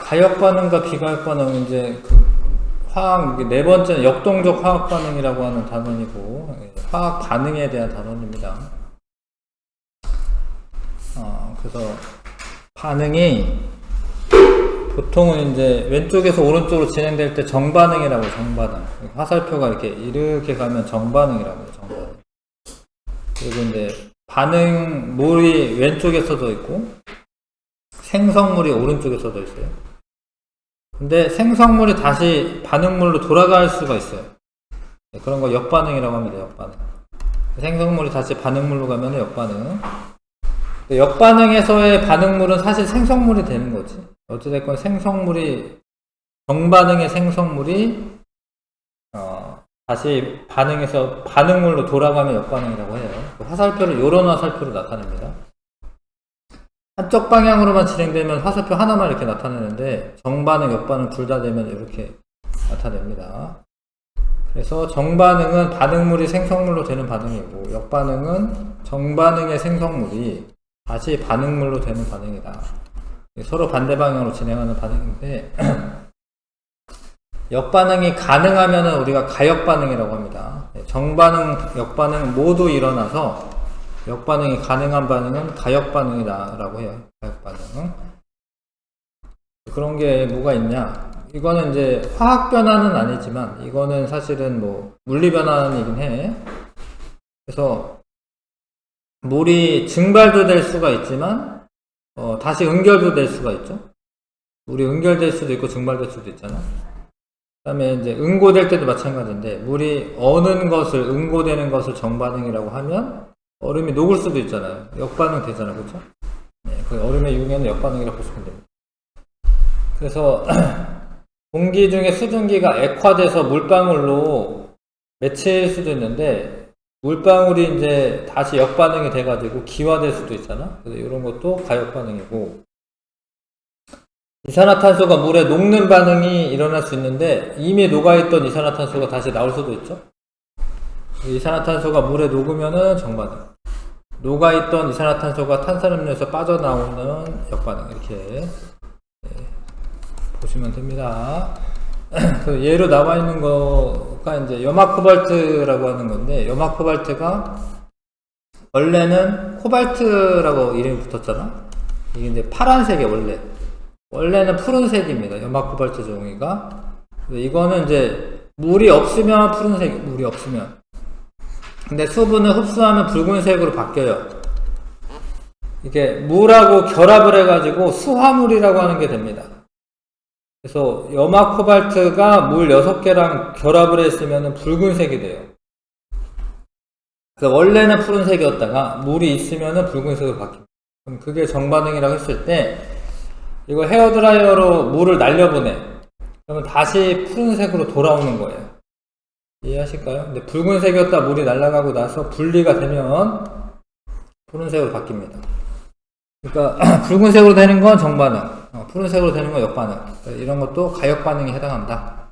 가역 반응과 비가역 반응은 이제 화학, 네 번째는 역동적 화학 반응이라고 하는 단원이고, 화학 반응에 대한 단원입니다. 그래서 반응이 보통은 이제 왼쪽에서 오른쪽으로 진행될 때 정반응이라고 해요, 정반응. 화살표가 이렇게 가면 정반응이라고 해요, 정반응. 그리고 이제 반응물이 왼쪽에 써져 있고, 생성물이 오른쪽에 써져 있어요. 근데 생성물이 다시 반응물로 돌아갈 수가 있어요. 그런 거 역반응이라고 합니다, 역반응. 생성물이 다시 반응물로 가면 역반응. 역반응에서의 반응물은 사실 생성물이 되는 거지. 어찌됐건 생성물이, 정반응의 생성물이, 다시 반응해서 반응물로 돌아가면 역반응이라고 해요. 화살표를, 요런 화살표로 나타냅니다. 한쪽 방향으로만 진행되면 화살표 하나만 이렇게 나타내는데, 정반응, 역반응 둘 다 되면 이렇게 나타냅니다. 그래서 정반응은 반응물이 생성물로 되는 반응이고, 역반응은 정반응의 생성물이 다시 반응물로 되는 반응이다. 서로 반대 방향으로 진행하는 반응인데, 역반응이 가능하면 우리가 가역반응이라고 합니다. 정반응, 역반응 모두 일어나서 역반응이 가능한 반응은 가역반응이다라고 해요. 가역반응. 그런 게 뭐가 있냐? 이거는 이제 화학 변화는 아니지만 이거는 사실은 뭐 물리 변화이긴 해. 그래서 물이 증발도 될 수가 있지만 다시 응결도 될 수가 있죠. 물이 응결될 수도 있고 증발될 수도 있잖아. 그 다음에 이제 응고될 때도 마찬가지인데, 물이 어는 것을, 응고되는 것을 정반응이라고 하면 얼음이 녹을 수도 있잖아요. 역반응 되잖아요. 그렇죠? 네, 그 얼음의 융해는 역반응이라고 보시면 됩니다. 그래서 공기 중에 수증기가 액화돼서 물방울로 맺힐 수도 있는데, 물방울이 이제 다시 역반응이 돼가지고 기화될 수도 있잖아. 그래서 이런 것도 가역반응이고, 이산화탄소가 물에 녹는 반응이 일어날 수 있는데, 이미 녹아있던 이산화탄소가 다시 나올 수도 있죠. 이산화탄소가 물에 녹으면은 정반응, 녹아있던 이산화탄소가 탄산음료에서 빠져나오는 역반응, 이렇게 보시면 됩니다. 예로 나와 있는 거가 이제 염화코발트라고 하는 건데, 염화코발트가 원래는 코발트라고 이름이 붙었잖아. 이게 이제 파란색이에요. 원래는 푸른색입니다. 염화코발트 종이가. 이거는 이제 물이 없으면 푸른색, 물이 없으면. 근데 수분을 흡수하면 붉은색으로 바뀌어요. 이게 물하고 결합을 해가지고 수화물이라고 하는 게 됩니다. 그래서 염화코발트가 물 6개랑 결합을 했으면 붉은색이 돼요. 그래서 원래는 푸른색이었다가 물이 있으면 붉은색으로 바뀝니다. 그럼 그게 정반응이라고 했을 때, 이거 헤어드라이어로 물을 날려보내. 그러면 다시 푸른색으로 돌아오는 거예요. 이해하실까요? 근데 붉은색이었다 물이 날아가고 나서 분리가 되면 푸른색으로 바뀝니다. 그러니까 붉은색으로 되는 건 정반응, 푸른색으로 되는 건 역반응. 이런 것도 가역반응에 해당합니다.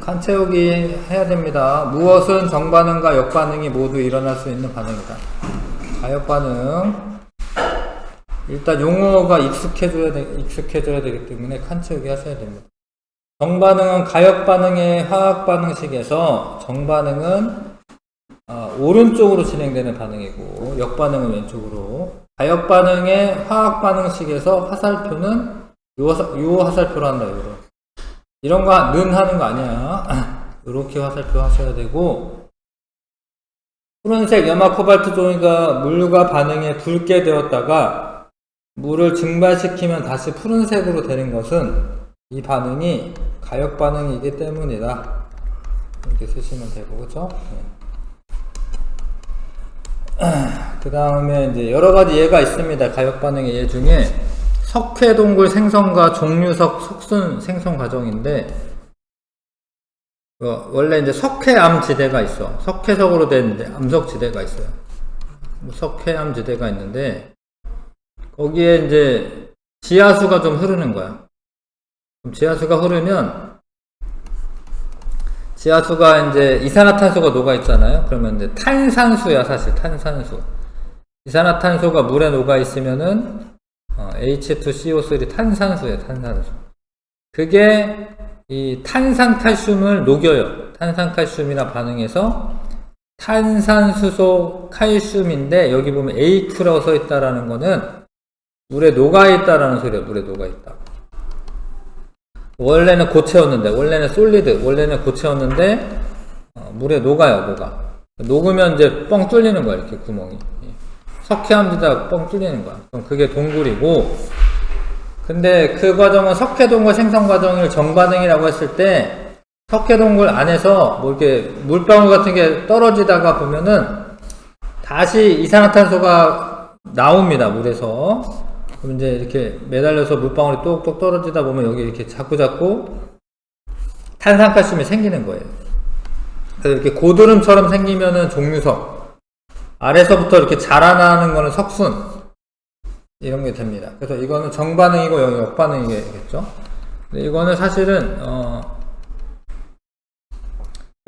칸 채우기 해야 됩니다. 무엇은 정반응과 역반응이 모두 일어날 수 있는 반응이다. 가역반응. 일단 용어가 익숙해져야 되기 때문에 칸 채우기 하셔야 됩니다. 정반응은 가역반응의 화학반응식에서 정반응은 오른쪽으로 진행되는 반응이고, 역반응은 왼쪽으로. 가역반응의 화학반응식에서 화살표는 요 화살표로 한다. 이런 거 는 하는 거 아니야. 이렇게 화살표 하셔야 되고, 푸른색 염화코발트 종이가 물과 반응에 붉게 되었다가 물을 증발시키면 다시 푸른색으로 되는 것은 이 반응이 가역반응이기 때문이다. 이렇게 쓰시면 되고, 그쵸? 그 다음에 이제 여러가지 예가 있습니다. 가역반응의 예 중에 석회동굴 생성과 종류석 석순 생성 과정인데, 원래 이제 석회암 지대가 있어. 석회석으로 된 암석 지대가 있어요. 석회암 지대가 있는데, 거기에 이제 지하수가 좀 흐르는 거야. 그럼 지하수가 흐르면, 지하수가 이제 이산화탄소가 녹아있잖아요. 그러면 이제 탄산수야, 사실. 탄산수. 이산화탄소가 물에 녹아있으면은, H2CO3 탄산수예요, 탄산수. 그게 이 탄산칼슘을 녹여요. 탄산칼슘이랑 반응해서 탄산수소 칼슘인데, 여기 보면 AQ라고 써 있다라는 거는 물에 녹아있다라는 소리예요. 물에 녹아있다. 원래는 고체였는데, 원래는 솔리드, 원래는 고체였는데 물에 녹아요. 녹으면 이제 뻥 뚫리는 거야. 이렇게 구멍이 석회암지대가 뻥 뚫리는 거야. 그럼 그게 동굴이고, 근데 그 과정은 석회동굴 생성 과정을 정반응이라고 했을 때, 석회동굴 안에서 뭐 이렇게 물방울 같은 게 떨어지다가 보면은 다시 이산화탄소가 나옵니다. 물에서. 그럼 이제 이렇게 매달려서 물방울이 똑똑 떨어지다 보면 여기 이렇게 자꾸자꾸 탄산칼슘이 생기는 거예요. 그래서 이렇게 고드름처럼 생기면은 종유석, 아래서부터 이렇게 자라나는 거는 석순, 이런 게 됩니다. 그래서 이거는 정반응이고 여기 역반응이겠죠. 근데 이거는 사실은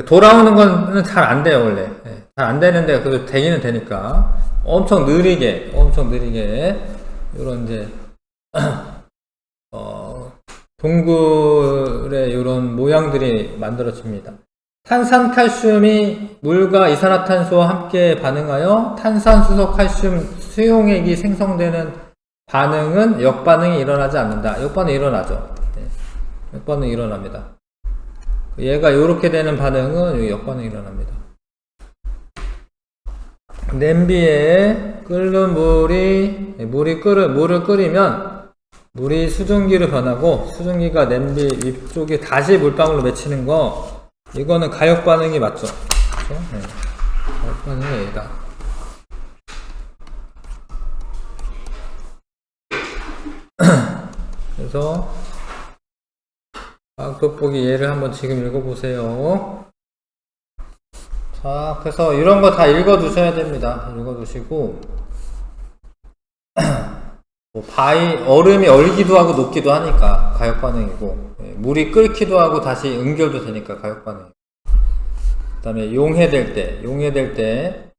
돌아오는 거는 잘 안 돼요. 원래 잘 안 되는데 그래도 되기는 되니까 엄청 느리게 이런 이제 동굴의 이런 모양들이 만들어집니다. 탄산칼슘이 물과 이산화탄소와 함께 반응하여 탄산수소 칼슘 수용액이 생성되는 반응은 역반응이 일어나지 않는다. 역반응이 일어나죠. 역반응이 일어납니다. 얘가 이렇게 되는 반응은 역반응이 일어납니다. 냄비에 끓는 물을 끓이면 물이 수증기로 변하고, 수증기가 냄비 위쪽에 다시 물방울로 맺히는 거, 이거는 가역 반응이 맞죠? 그렇죠? 네. 가역 반응이 얘다. 그래서 과학 돋보기 예를 한번 지금 읽어보세요. 자, 그래서 이런 거 다 읽어두셔야 됩니다. 읽어두시고, 뭐 얼음이 얼기도 하고 녹기도 하니까 가역 반응이고, 물이 끓기도 하고 다시 응결도 되니까 가역 반응. 그 다음에 용해될 때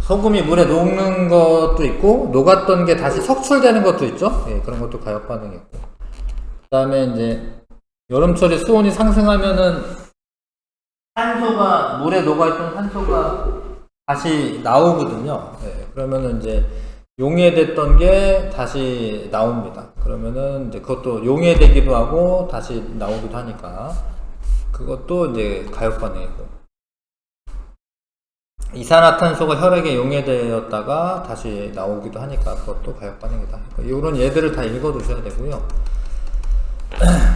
소금이 물에 녹는 것도 있고, 녹았던 게 다시 석출되는 것도 있죠. 그런 것도 가역 반응이고. 그 다음에 이제 여름철에 수온이 상승하면은 산소가, 물에 녹아있던 산소가 다시 나오거든요. 그러면은 이제 용해됐던 게 다시 나옵니다. 그러면은 이제 그것도 용해되기도 하고 다시 나오기도 하니까 그것도 이제 가역 반응이고, 이산화탄소가 혈액에 용해되었다가 다시 나오기도 하니까 그것도 가역 반응이다. 이런 예들을 다 읽어두셔야 되고요.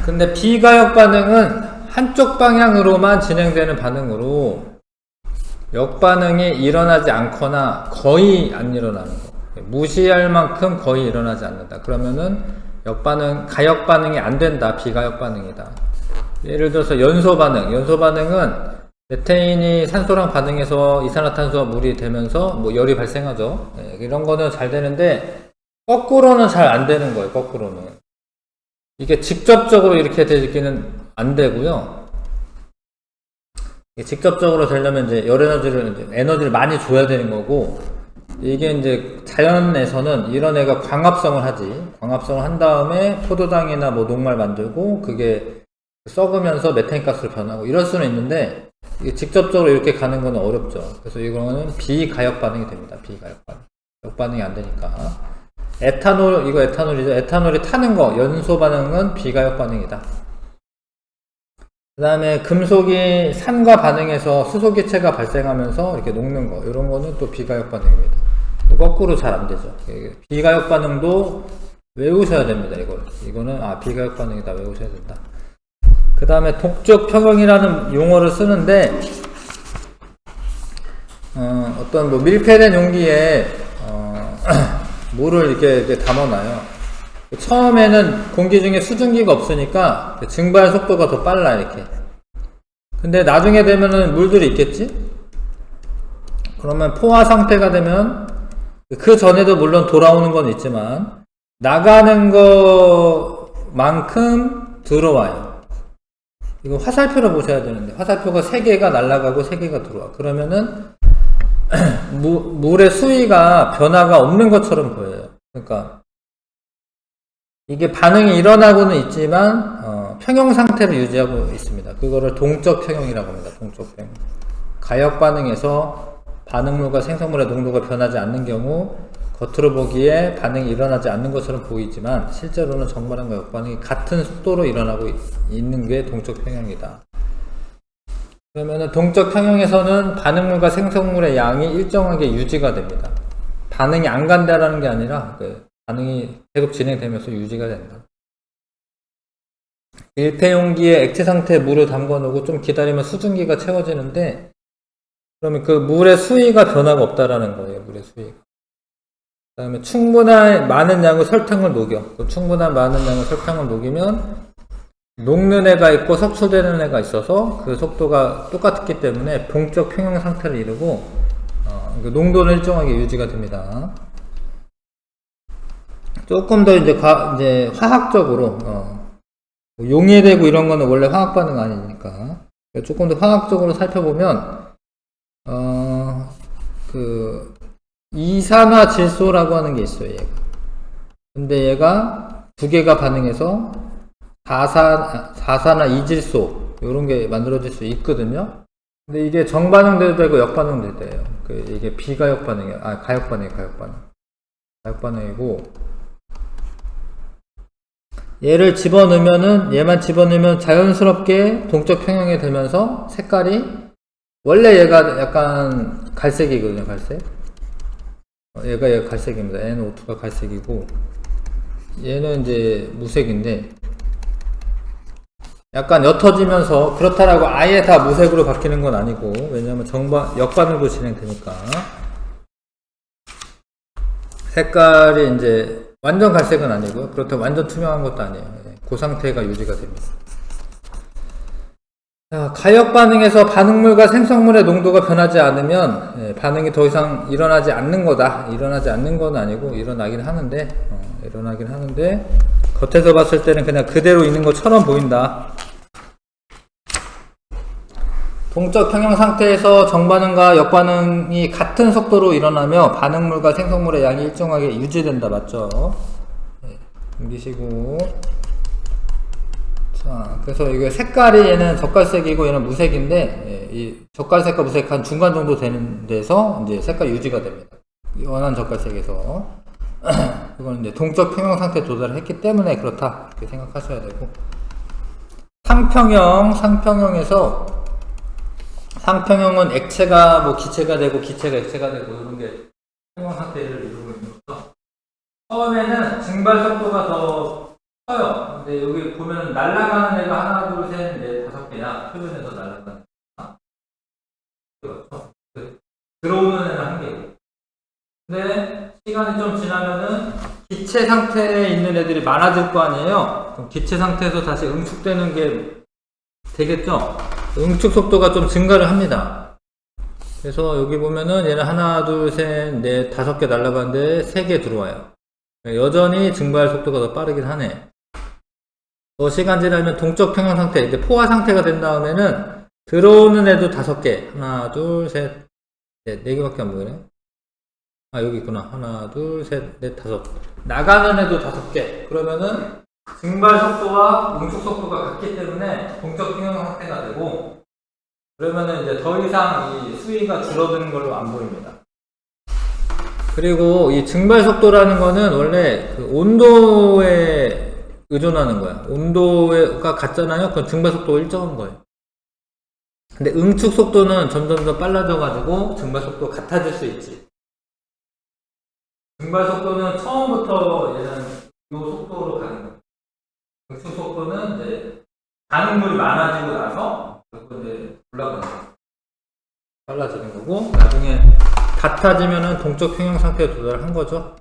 근데 비가역 반응은 한쪽 방향으로만 진행되는 반응으로 역반응이 일어나지 않거나 거의 안 일어나는 거. 무시할 만큼 거의 일어나지 않는다. 그러면은 가역 반응이 안 된다. 비가역 반응이다. 예를 들어서 연소 반응은 메테인이 산소랑 반응해서 이산화탄소와 물이 되면서 뭐 열이 발생하죠. 이런 거는 잘 되는데 거꾸로는 잘 안 되는 거예요. 거꾸로는. 이게 직접적으로 이렇게 되기는 안 되고요. 직접적으로 되려면 이제 열 에너지를 많이 줘야 되는 거고, 이게 이제 자연에서는 이런 애가 광합성을 하지. 광합성을 한 다음에 포도당이나 뭐 녹말 만들고 그게 썩으면서 메탄가스로 변하고 이럴 수는 있는데, 이게 직접적으로 이렇게 가는 건 어렵죠. 그래서 이거는 비가역 반응이 됩니다. 비가역 반응. 역반응이 안 되니까. 이거 에탄올이죠. 에탄올이 타는 거, 연소 반응은 비가역 반응이다. 그 다음에 금속이 산과 반응해서 수소기체가 발생하면서 이렇게 녹는 거, 이런 거는 또 비가역 반응입니다. 거꾸로 잘 안 되죠. 비가역 반응도 외우셔야 됩니다. 이거는 비가역 반응이다. 외우셔야 된다. 그 다음에 독적 평형이라는 용어를 쓰는데, 어떤 뭐 밀폐된 용기에 물을 이렇게 담아놔요. 처음에는 공기 중에 수증기가 없으니까 증발 속도가 더 빨라, 이렇게. 근데 나중에 되면은 물들이 있겠지? 그러면 포화 상태가 되면 그 전에도 물론 돌아오는 건 있지만 나가는 것만큼 들어와요. 이거 화살표로 보셔야 되는데, 화살표가 3개가 날아가고 3개가 들어와. 그러면은 물의 수위가 변화가 없는 것처럼 보여요. 그러니까 이게 반응이 일어나고는 있지만 평형 상태를 유지하고 있습니다. 그거를 동적 평형이라고 합니다. 동적 평형. 가역 반응에서 반응물과 생성물의 농도가 변하지 않는 경우 겉으로 보기에 반응이 일어나지 않는 것처럼 보이지만 실제로는 정반응과 역반응이 같은 속도로 일어나고 있는 게 동적 평형이다. 그러면은 동적 평형에서는 반응물과 생성물의 양이 일정하게 유지가 됩니다. 반응이 안 간다라는 게 아니라 반응이 계속 진행되면서 유지가 된다. 밀폐용기에 액체 상태의 물을 담궈 놓고 좀 기다리면 수증기가 채워지는데 그러면 그 물의 수위가 변화가 없다라는 거예요. 물의 수위가. 그 다음에 충분한 많은 양의 설탕을 녹여. 충분한 많은 양의 설탕을 녹이면 녹는 애가 있고 석출되는 애가 있어서 그 속도가 똑같기 때문에 동적 평형 상태를 이루고 농도는 일정하게 유지가 됩니다. 조금 더 이제 화학적으로 용해되고 이런 거는 원래 화학 반응 아니니까 조금 더 화학적으로 살펴보면 그 이산화질소라고 하는 게 있어요. 얘가. 근데 얘가 두 개가 반응해서 사산화 이질소 이런 게 만들어질 수 있거든요. 근데 이게 정반응돼도 되고 역반응돼도 돼요. 이게 비가역 반응이에요. 가역 반응이에요. 가역 반응이고 얘만 집어넣으면 자연스럽게 동적 평형이 되면서 색깔이 원래 얘가 약간 갈색이거든요. 갈색. 얘가 갈색입니다. NO2가 갈색이고 얘는 이제 무색인데 약간 옅어지면서 그렇다라고 아예 다 무색으로 바뀌는 건 아니고 왜냐하면 역반응도 진행되니까 색깔이 이제 완전 갈색은 아니고요. 그렇다고 완전 투명한 것도 아니에요. 그 상태가 유지가 됩니다. 자, 가역 반응에서 반응물과 생성물의 농도가 변하지 않으면 반응이 더 이상 일어나지 않는 거다. 일어나지 않는 건 아니고 일어나긴 하는데 겉에서 봤을 때는 그냥 그대로 있는 것처럼 보인다. 동적 평형 상태에서 정반응과 역반응이 같은 속도로 일어나며 반응물과 생성물의 양이 일정하게 유지된다. 맞죠? 넘기시고 자, 그래서 이게 색깔이 얘는 젓갈색이고 얘는 무색인데 이 젓갈색과 무색한 중간 정도 되는 데서 이제 색깔 유지가 됩니다. 연한 젓갈색에서 이거는 이제 동적 평형 상태에 도달을 했기 때문에 그렇다 이렇게 생각하셔야 되고 상평형은 액체가 뭐 기체가 되고 기체가 액체가 되고 이런 게 평형 상태를 이루고 있는 거죠. 처음에는 증발 속도가 더 커요. 근데 여기 보면 날아가는 애가 하나, 둘, 셋, 넷, 다섯 개야. 표면에서 날아가는 애가. 그렇죠. 들어오는 애는 한 개고. 근데 시간이 좀 지나면은 기체 상태에 있는 애들이 많아질 거 아니에요. 그럼 기체 상태에서 다시 응축되는 게 되겠죠. 응축 속도가 좀 증가를 합니다. 그래서 여기 보면은 얘는 하나, 둘, 셋, 넷, 다섯 개 날아가는데 세 개 들어와요. 여전히 증발 속도가 더 빠르긴 하네. 더 시간 지나면 동적 평형 상태, 이제 포화 상태가 된 다음에는 들어오는 애도 다섯 개. 하나, 둘, 셋, 넷, 네 개밖에 안 보이네. 여기 있구나. 하나, 둘, 셋, 넷, 다섯. 나가는 애도 다섯 개. 그러면은 증발 속도와 응축 속도가 같기 때문에 동적 평형 상태가 되고, 그러면은 이제 더 이상 이 수위가 줄어드는 걸로 안 보입니다. 그리고 이 증발 속도라는 거는 원래 그 온도에 의존하는 거야. 온도가 같잖아요. 그건 증발 속도가 일정한 거예요. 근데 응축 속도는 점점 더 빨라져가지고 증발 속도가 같아질 수 있지. 증발 속도는 처음부터 얘는 이 속도로 가는 거예요. 응축 속도는 이제 반응물이 많아지고 나서 이제 올라가는 거예요. 빨라지는 거고 나중에 같아지면은 동적 평형 상태에 도달한 거죠.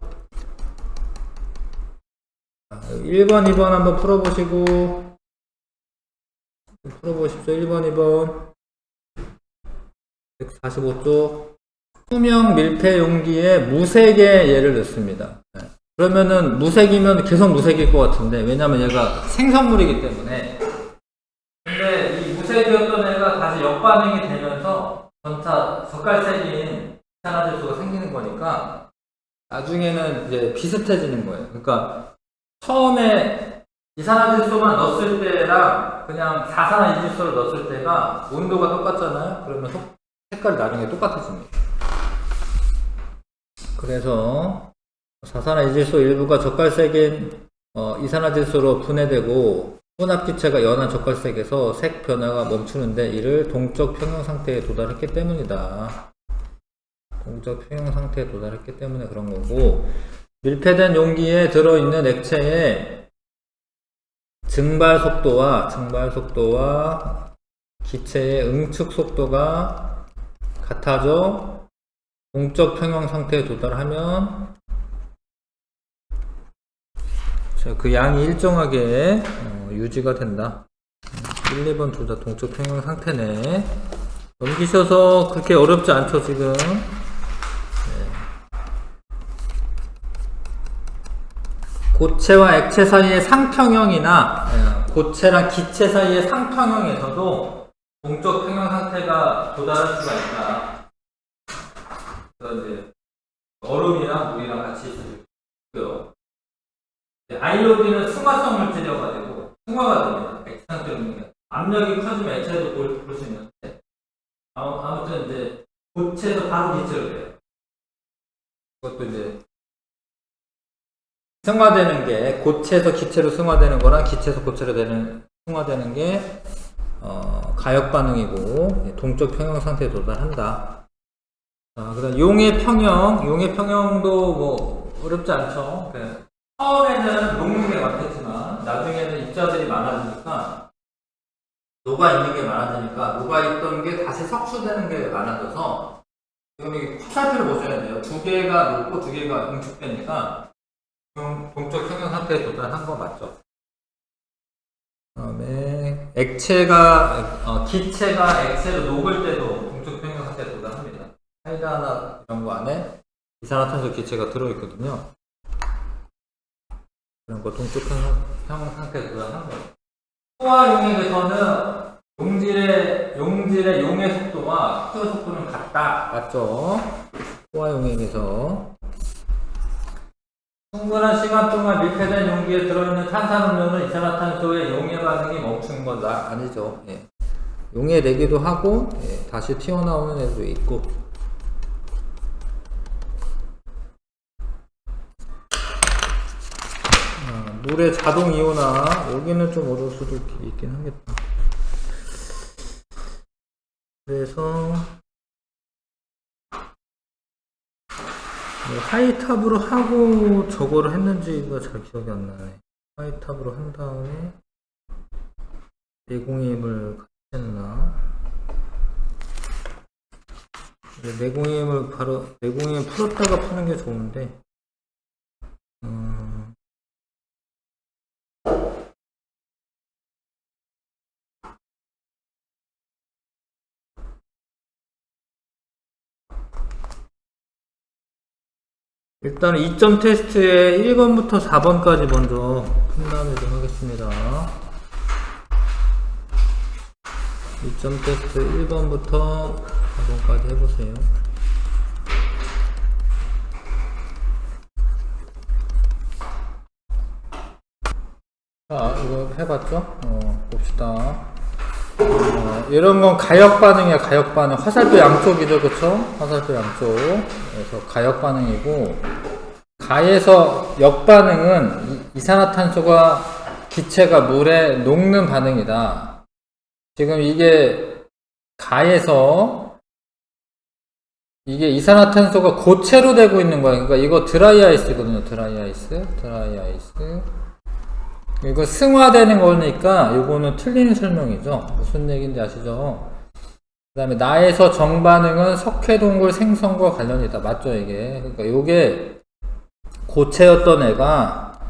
1번, 2번 한번 풀어보시고 풀어보십시오. 1번, 2번 145쪽 투명 밀폐 용기에 무색의 예를 넣습니다. 그러면은 무색이면 계속 무색일 것 같은데 왜냐면 얘가 생성물이기 때문에 근데 이 무색이었던 애가 다시 역반응이 되면서 전차 젓갈색인 이산화질소가 생기는 거니까 나중에는 이제 비슷해지는 거예요. 그러니까 처음에 이산화질소만 넣었을 때랑 그냥 사산화이질소를 넣었을 때가 온도가 똑같잖아요. 그러면 색깔이 나중에 똑같아집니다. 그래서 사산화이질소 일부가 젓갈색인 이산화질소로 분해되고 혼합기체가 연한 젓갈색에서 색 변화가 멈추는데 이를 동적 평형 상태에 도달했기 때문이다. 동적 평형 상태에 도달했기 때문에 그런 거고, 밀폐된 용기에 들어있는 액체의 증발 속도와 기체의 응축 속도가 같아져 동적 평형 상태에 도달하면 그 양이 일정하게 유지가 된다. 1, 2번 둘 다 동적 평형 상태네. 넘기셔서 그렇게 어렵지 않죠 지금. 고체와 액체 사이의 상평형이나 고체랑 기체 사이의 상평형에서도 동적 평형 상태가 도달할 수가 있다. 그래서 이제 얼음이랑 물이랑 같이 있을 수 있고요. 아이오딘은 승화성 물질이어가지고 승화가 됩니다. 액체 상태는 압력이 커지면 액체도 볼 수 있는데, 아무튼 이제 고체에서 바로 기체로 돼요. 그것도 이제 승화되는 게 고체에서 기체로 승화되는 거랑 기체에서 고체로 승화되는 게 가역 반응이고 동적 평형 상태에 도달한다. 그다음 용의 평형도 뭐 어렵지 않죠. 처음에는 녹는 게 많겠지만 나중에는 입자들이 많아지니까 녹아있는 게 많아지니까 녹아있던 게 다시 석수되는 게 많아져서 지금 이 화살표를 보셔야 돼요. 두 개가 녹고 두 개가 응축되니까 동적 평형 상태에 도달한 거 맞죠? 그다음에 기체가 액체로 녹을 때도 동적 평형 상태에 도달합니다. 사이다나 이런 거 안에 이산화탄소 기체가 들어있거든요. 그런 거 동적 평형 상태에 도달한 거예요. 소화용액에서는 용질의 용의 속도와 수요 속도는 같다. 맞죠? 소화용액에서 충분한 시간 동안 밀폐된 용기에 들어있는 탄산음료는 이산화탄소의 용해 반응이 멈춘 건 아니죠. 예. 용해 내기도 하고 다시 튀어나오는 애도 있고. 물의 자동 이온화, 여기는 좀 어려울 수도 있긴 하겠다. 그래서 하이탑으로 하고 저거를 했는지가 잘 기억이 안 나네. 하이탑으로 한 다음에 내공임을 같이 했나? 내공임을 풀었다가 푸는 게 좋은데, 일단 2점 테스트에 1번부터 4번까지 먼저 푼 다음에 좀 하겠습니다. 2점 테스트 1번부터 4번까지 해보세요. 자, 이거 해봤죠? 봅시다. 이런 건 가역 반응이야, 가역 반응. 화살표 양쪽이죠, 그쵸? 화살표 양쪽. 그래서 가역 반응이고, 가에서 역반응은 이산화탄소가 기체가 물에 녹는 반응이다. 지금 이게 가에서 이게 이산화탄소가 고체로 되고 있는 거야. 그러니까 이거 드라이 아이스거든요, 드라이 아이스. 이거 승화되는 거니까 이거는 틀린 설명이죠. 무슨 얘기인지 아시죠? 그 다음에 나에서 정반응은 석회동굴 생성과 관련이 있다. 맞죠 이게? 그러니까 이게 고체였던 애가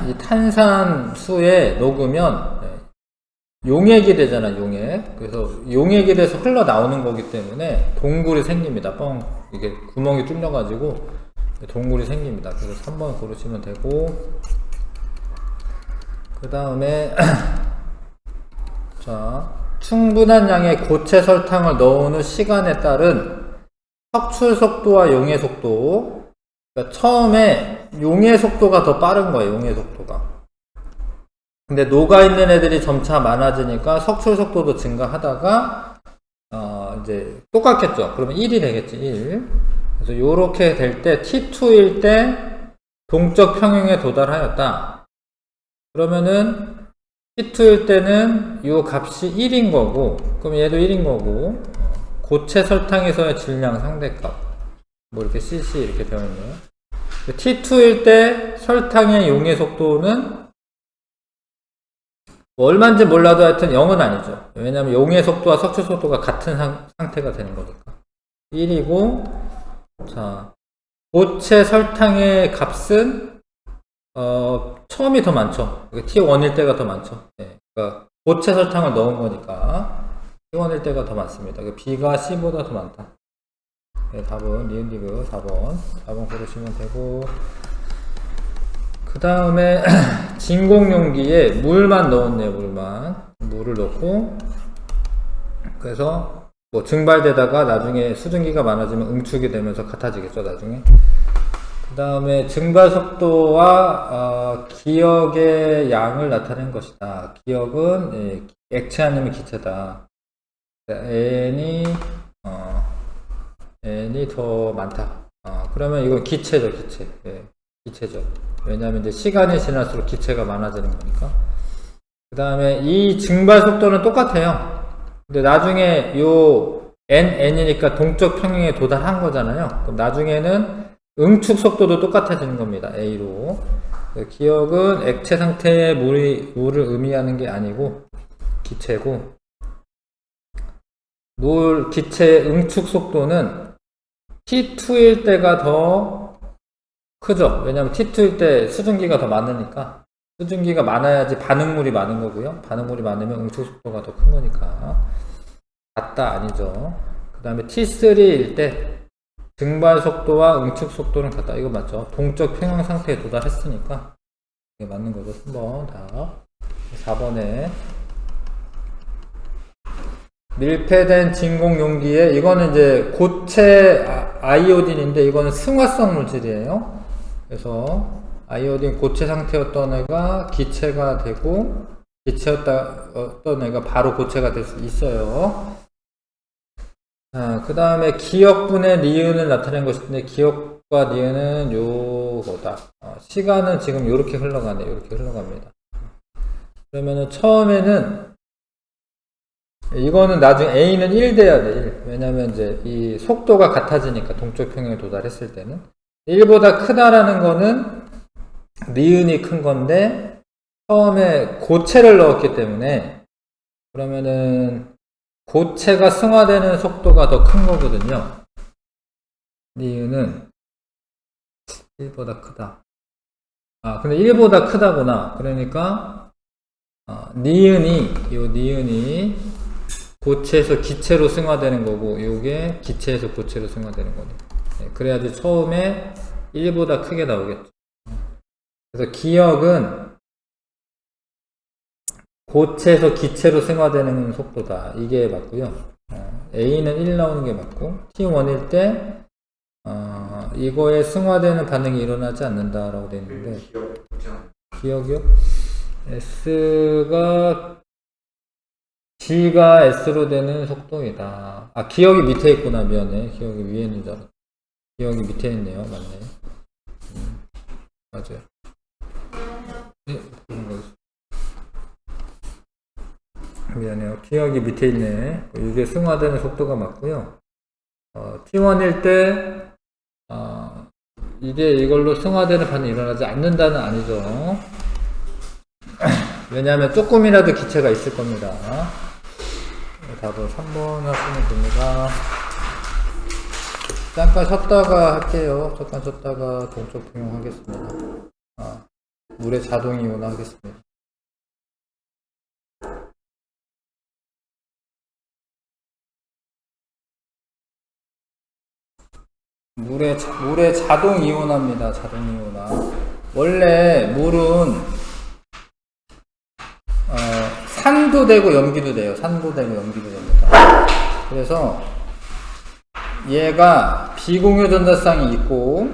이 탄산수에 녹으면 용액이 되잖아, 용액. 그래서 용액이 돼서 흘러나오는 거기 때문에 동굴이 생깁니다. 이게 구멍이 뚫려가지고 동굴이 생깁니다. 그래서 3번 고르시면 되고, 그 다음에 자, 충분한 양의 고체 설탕을 넣은 후 시간에 따른 석출 속도와 용해 속도, 그러니까 처음에 용의 속도가 더 빠른 거예요. 용의 속도가. 근데 녹아있는 애들이 점차 많아지니까 석출 속도도 증가하다가 이제 똑같겠죠. 그러면 1이 되겠지. 1. 그래서 요렇게 될 때 T2일 때 동적 평형에 도달하였다. 그러면은 T2일 때는 요 값이 1인 거고, 그럼 얘도 1인 거고, 고체 설탕에서의 질량 상대값. 뭐 이렇게 CC 이렇게 되어 있네요. T2일 때 설탕의 용의 속도는 뭐 얼마인지 몰라도 하여튼 0은 아니죠. 왜냐하면 용의 속도와 석출 속도가 같은 상태가 되는 거니까. 1이고, 자, 고체 설탕의 값은 처음이 더 많죠. T1일 때가 더 많죠. 네, 그러니까 고체 설탕을 넣은 거니까 T1일 때가 더 많습니다. B가 C보다 더 많다. 네, 답은 니은디귿 4번 고르시면 되고, 그 다음에 진공용기에 물만 넣었네요. 물을 넣고, 그래서 뭐 증발되다가 나중에 수증기가 많아지면 응축이 되면서 같아지겠죠. 나중에. 그 다음에 증발 속도와 기역의 양을 나타낸 것이다. 기역은 액체 아니면 기체다. n이 더 많다. 그러면 이건 기체죠. 기체. 기체죠. 왜냐하면 이제 시간이 지날수록 기체가 많아지는 거니까. 그 다음에 이 증발 속도는 똑같아요. 근데 나중에 요 n이니까 동적 평형에 도달한 거잖아요. 그럼 나중에는 응축 속도도 똑같아지는 겁니다. A로. 기역은 액체 상태의 물을 의미하는 게 아니고 기체고, 기체의 응축 속도는 T2일 때가 더 크죠. 왜냐하면 T2일 때 수증기가 더 많으니까, 수증기가 많아야지 반응물이 많은 거고요. 반응물이 많으면 응축 속도가 더 큰 거니까. 같다 아니죠. 그 다음에 T3일 때 증발 속도와 응축 속도는 같다. 이거 맞죠? 동적 평형 상태에 도달했으니까 이게 맞는 거죠. 3번 답. 4번에 밀폐된 진공 용기에, 이거는 이제 고체 아이오딘인데 이거는 승화성 물질이에요. 그래서 아이오딘 고체 상태였던 애가 기체가 되고, 기체였던 애가 바로 고체가 될 수 있어요. 그 다음에 기역분의 니은을 나타낸 것인데, 기역과 니은은 요거다. 시간은 지금 요렇게 흘러가네요. 요렇게 흘러갑니다. 그러면은 처음에는 이거는 나중에 A는 1 돼야 돼. 1. 왜냐면 이제 이 속도가 같아지니까 동적 평형에 도달했을 때는 1보다 크다라는 거는 니은이 큰 건데 처음에 고체를 넣었기 때문에, 그러면은 고체가 승화되는 속도가 더 큰 거거든요. 니은은 1보다 크다. 근데 1보다 크다구나. 그러니까 니은이 고체에서 기체로 승화되는 거고, 요게 기체에서 고체로 승화되는 거네. 그래야지 처음에 1보다 크게 나오겠죠. 그래서 기역은 고체에서 기체로 승화되는 속도다. 이게 맞고요. A는 1 나오는 게 맞고, T1일 때 이거에 승화되는 반응이 일어나지 않는다라고 되어 있는데, 기역이요? G가 S로 되는 속도이다. 기역이 밑에 있구나. 미안해. 기역이 위에 있는 줄 알았다. 기역이 밑에 있네요. 맞네. 맞아요. 네, 미안해요. 기역이 밑에 있네. 이게 승화되는 속도가 맞고요. T1일 때 이게 이걸로 승화되는 반응이 일어나지 않는다는 아니죠. 왜냐하면 조금이라도 기체가 있을 겁니다. 답은 3번 하시면 됩니다. 잠깐 쉬었다가 할게요. 잠깐 쉬었다가 동적 평형 하겠습니다. 물의 자동 이온 하겠습니다. 물에 자동 이온합니다. 자동 이온화. 원래 물은 산도 되고 염기도 돼요. 산도 되고 염기도 됩니다. 그래서 얘가 비공유 전자쌍이 있고,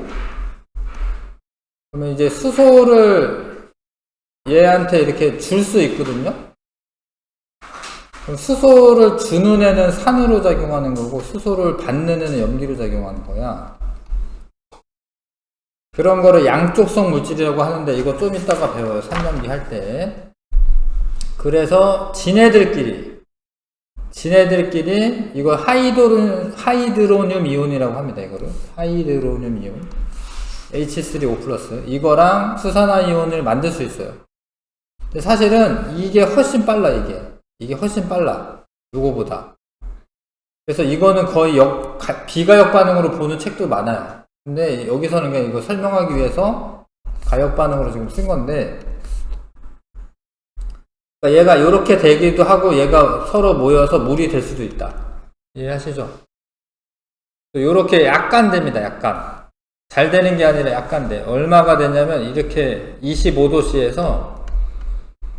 그러면 이제 수소를 얘한테 이렇게 줄 수 있거든요. 그럼 수소를 주는 애는 산으로 작용하는 거고 수소를 받는 애는 염기로 작용하는 거야. 그런 거를 양쪽성 물질이라고 하는데 이거 좀 이따가 배워요. 산염기 할 때. 그래서 지네들끼리 이거 하이드로늄 이온이라고 합니다. 이거를 하이드로늄 이온 H3O+ 이거랑 수산화이온을 만들 수 있어요. 근데 사실은 이게 훨씬 빨라. 이게 훨씬 빨라. 요거보다. 그래서 이거는 거의 비가역 반응으로 보는 책도 많아요. 근데 여기서는 그냥 이거 설명하기 위해서 가역 반응으로 지금 쓴 건데, 그러니까 얘가 이렇게 되기도 하고 얘가 서로 모여서 물이 될 수도 있다. 이해하시죠? 요렇게 약간 됩니다. 약간 잘 되는 게 아니라 약간 돼. 얼마가 되냐면 이렇게 25도씨에서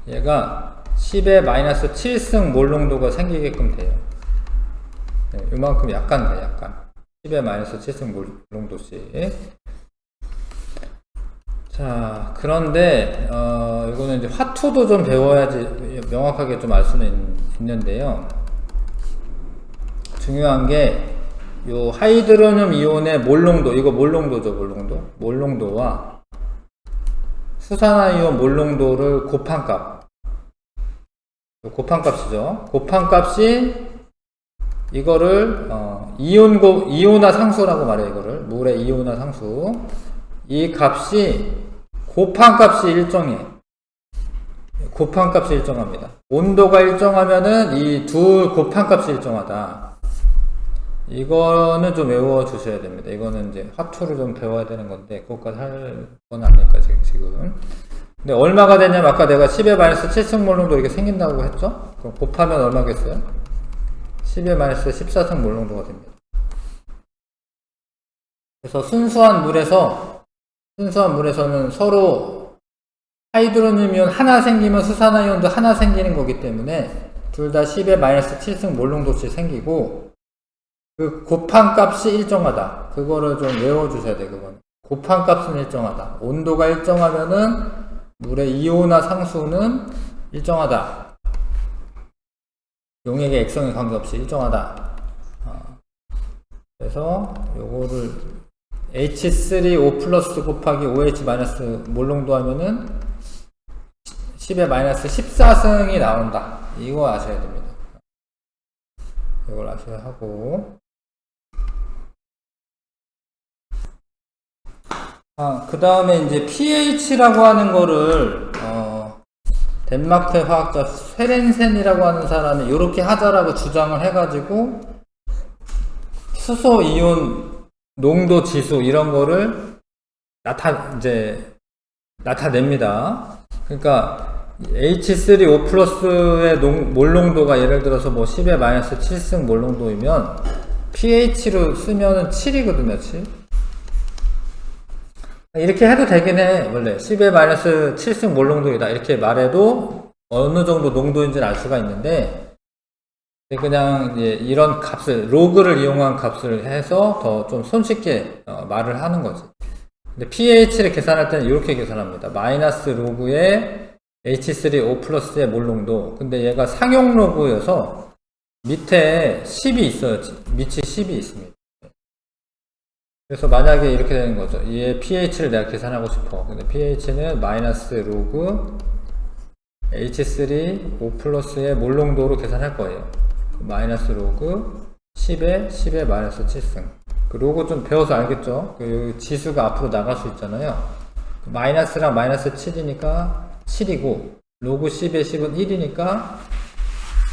얘가 10의 마이너스 7승 몰농도가 생기게끔 돼요. 네, 요만큼 약간 돼. 약간 10의 마이너스 7승 몰농도씩. 자, 그런데 이거는 이제 화투도 좀 배워야지 명확하게 좀 알 수는 있는데요. 중요한 게 요 하이드로늄 이온의 몰농도, 이거 몰농도죠, 몰농도와 수산화이온 몰농도를 곱한 값, 곱한 값이죠. 곱한 값이 이거를 이온화 상수라고 말해요. 이거를 물의 이온화 상수. 이 값이 곱한 값이 일정해. 곱한 값이 일정합니다. 온도가 일정하면은 이 둘 곱한 값이 일정하다. 이거는 좀 외워 주셔야 됩니다. 이거는 이제 화투를 좀 배워야 되는 건데 그것까지 할 건 아니니까 지금. 근데 얼마가 되냐면 아까 내가 10의 마이너스 7승 몰농도 이렇게 생긴다고 했죠? 그럼 곱하면 얼마겠어요? 10의 마이너스 14승 몰농도가 됩니다. 그래서 순수한 물에서는 서로 하이드로늄 이온 하나 생기면 수산화이온도 하나 생기는 거기 때문에 둘 다 10의 마이너스 7승 몰농도씩 생기고 그 곱한 값이 일정하다. 그거를 좀 외워주셔야 돼. 그거는 곱한 값은 일정하다. 온도가 일정하면은 물의 이온화 상수는 일정하다. 용액의 액성에 관계없이 일정하다. 그래서 요거를 H3O+ 곱하기 OH 마이너스 몰농도 하면은 10의 마이너스 14승이 나온다. 이거 아셔야 됩니다. 이걸 아셔야 하고, 그 다음에 이제 pH라고 하는 거를 덴마크의 화학자 세렌센이라고 하는 사람이 이렇게 하자라고 주장을 해가지고 수소 이온 농도 지수 이런 거를 나타냅니다. 그러니까 H3O+의 몰농도가 예를 들어서 뭐 10의 마이너스 7승 몰농도이면 pH로 쓰면은 7이거든요. 7. 이렇게 해도 되긴 해. 원래 10의 마이너스 7승 몰농도이다 이렇게 말해도 어느 정도 농도인지는 알 수가 있는데, 그냥 이제 이런 값을 로그를 이용한 값을 해서 더 좀 손쉽게 말을 하는 거지. 근데 pH를 계산할 때는 이렇게 계산합니다. 마이너스 로그의 H3O+의 몰농도. 근데 얘가 상용 로그여서 밑에 10이 있어요. 밑이 10이 있습니다. 그래서 만약에 이렇게 되는 거죠. 얘 pH를 내가 계산하고 싶어. 근데 pH는 마이너스 로그 H3O+의 몰농도로 계산할 거예요. 마이너스 로그 10의 마이너스 7승. 그 로그 좀 배워서 알겠죠? 그 지수가 앞으로 나갈 수 있잖아요. 마이너스랑 마이너스 7이니까 7이고, 로그 10의 10은 1이니까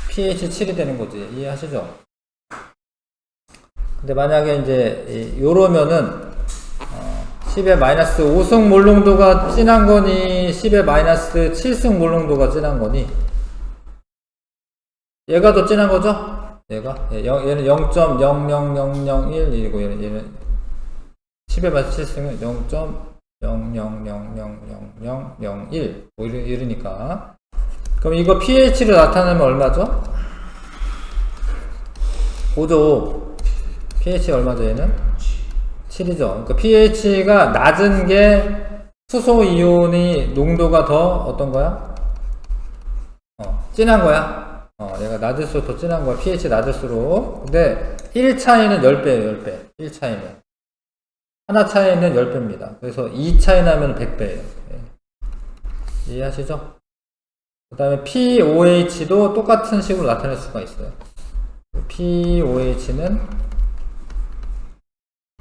pH 7이 되는 거지. 이해하시죠? 근데 만약에 이제 요러면은 10의 마이너스 5승 몰농도가 진한 거니 10의 마이너스 7승 몰농도가 진한 거니, 얘가 더 진한 거죠? 얘는 0.00001이고 얘는 10의 마이너스 7승은 0.0000001 뭐 이러니까. 그럼 이거 pH를 나타내면 얼마죠? 5죠. pH 얼마죠? 얘는 7이죠. 그러니까 pH가 낮은 게 수소 이온이 농도가 더 어떤 거야? 진한 거야. 얘가 낮을수록 더 진한 거야. pH 낮을수록. 근데 1 차이는 10배예요, 10배. 1 차이는. 하나 차이는 10배입니다. 그래서 2 차이 나면 100배예요. 이해하시죠? 그 다음에 POH도 똑같은 식으로 나타낼 수가 있어요. POH는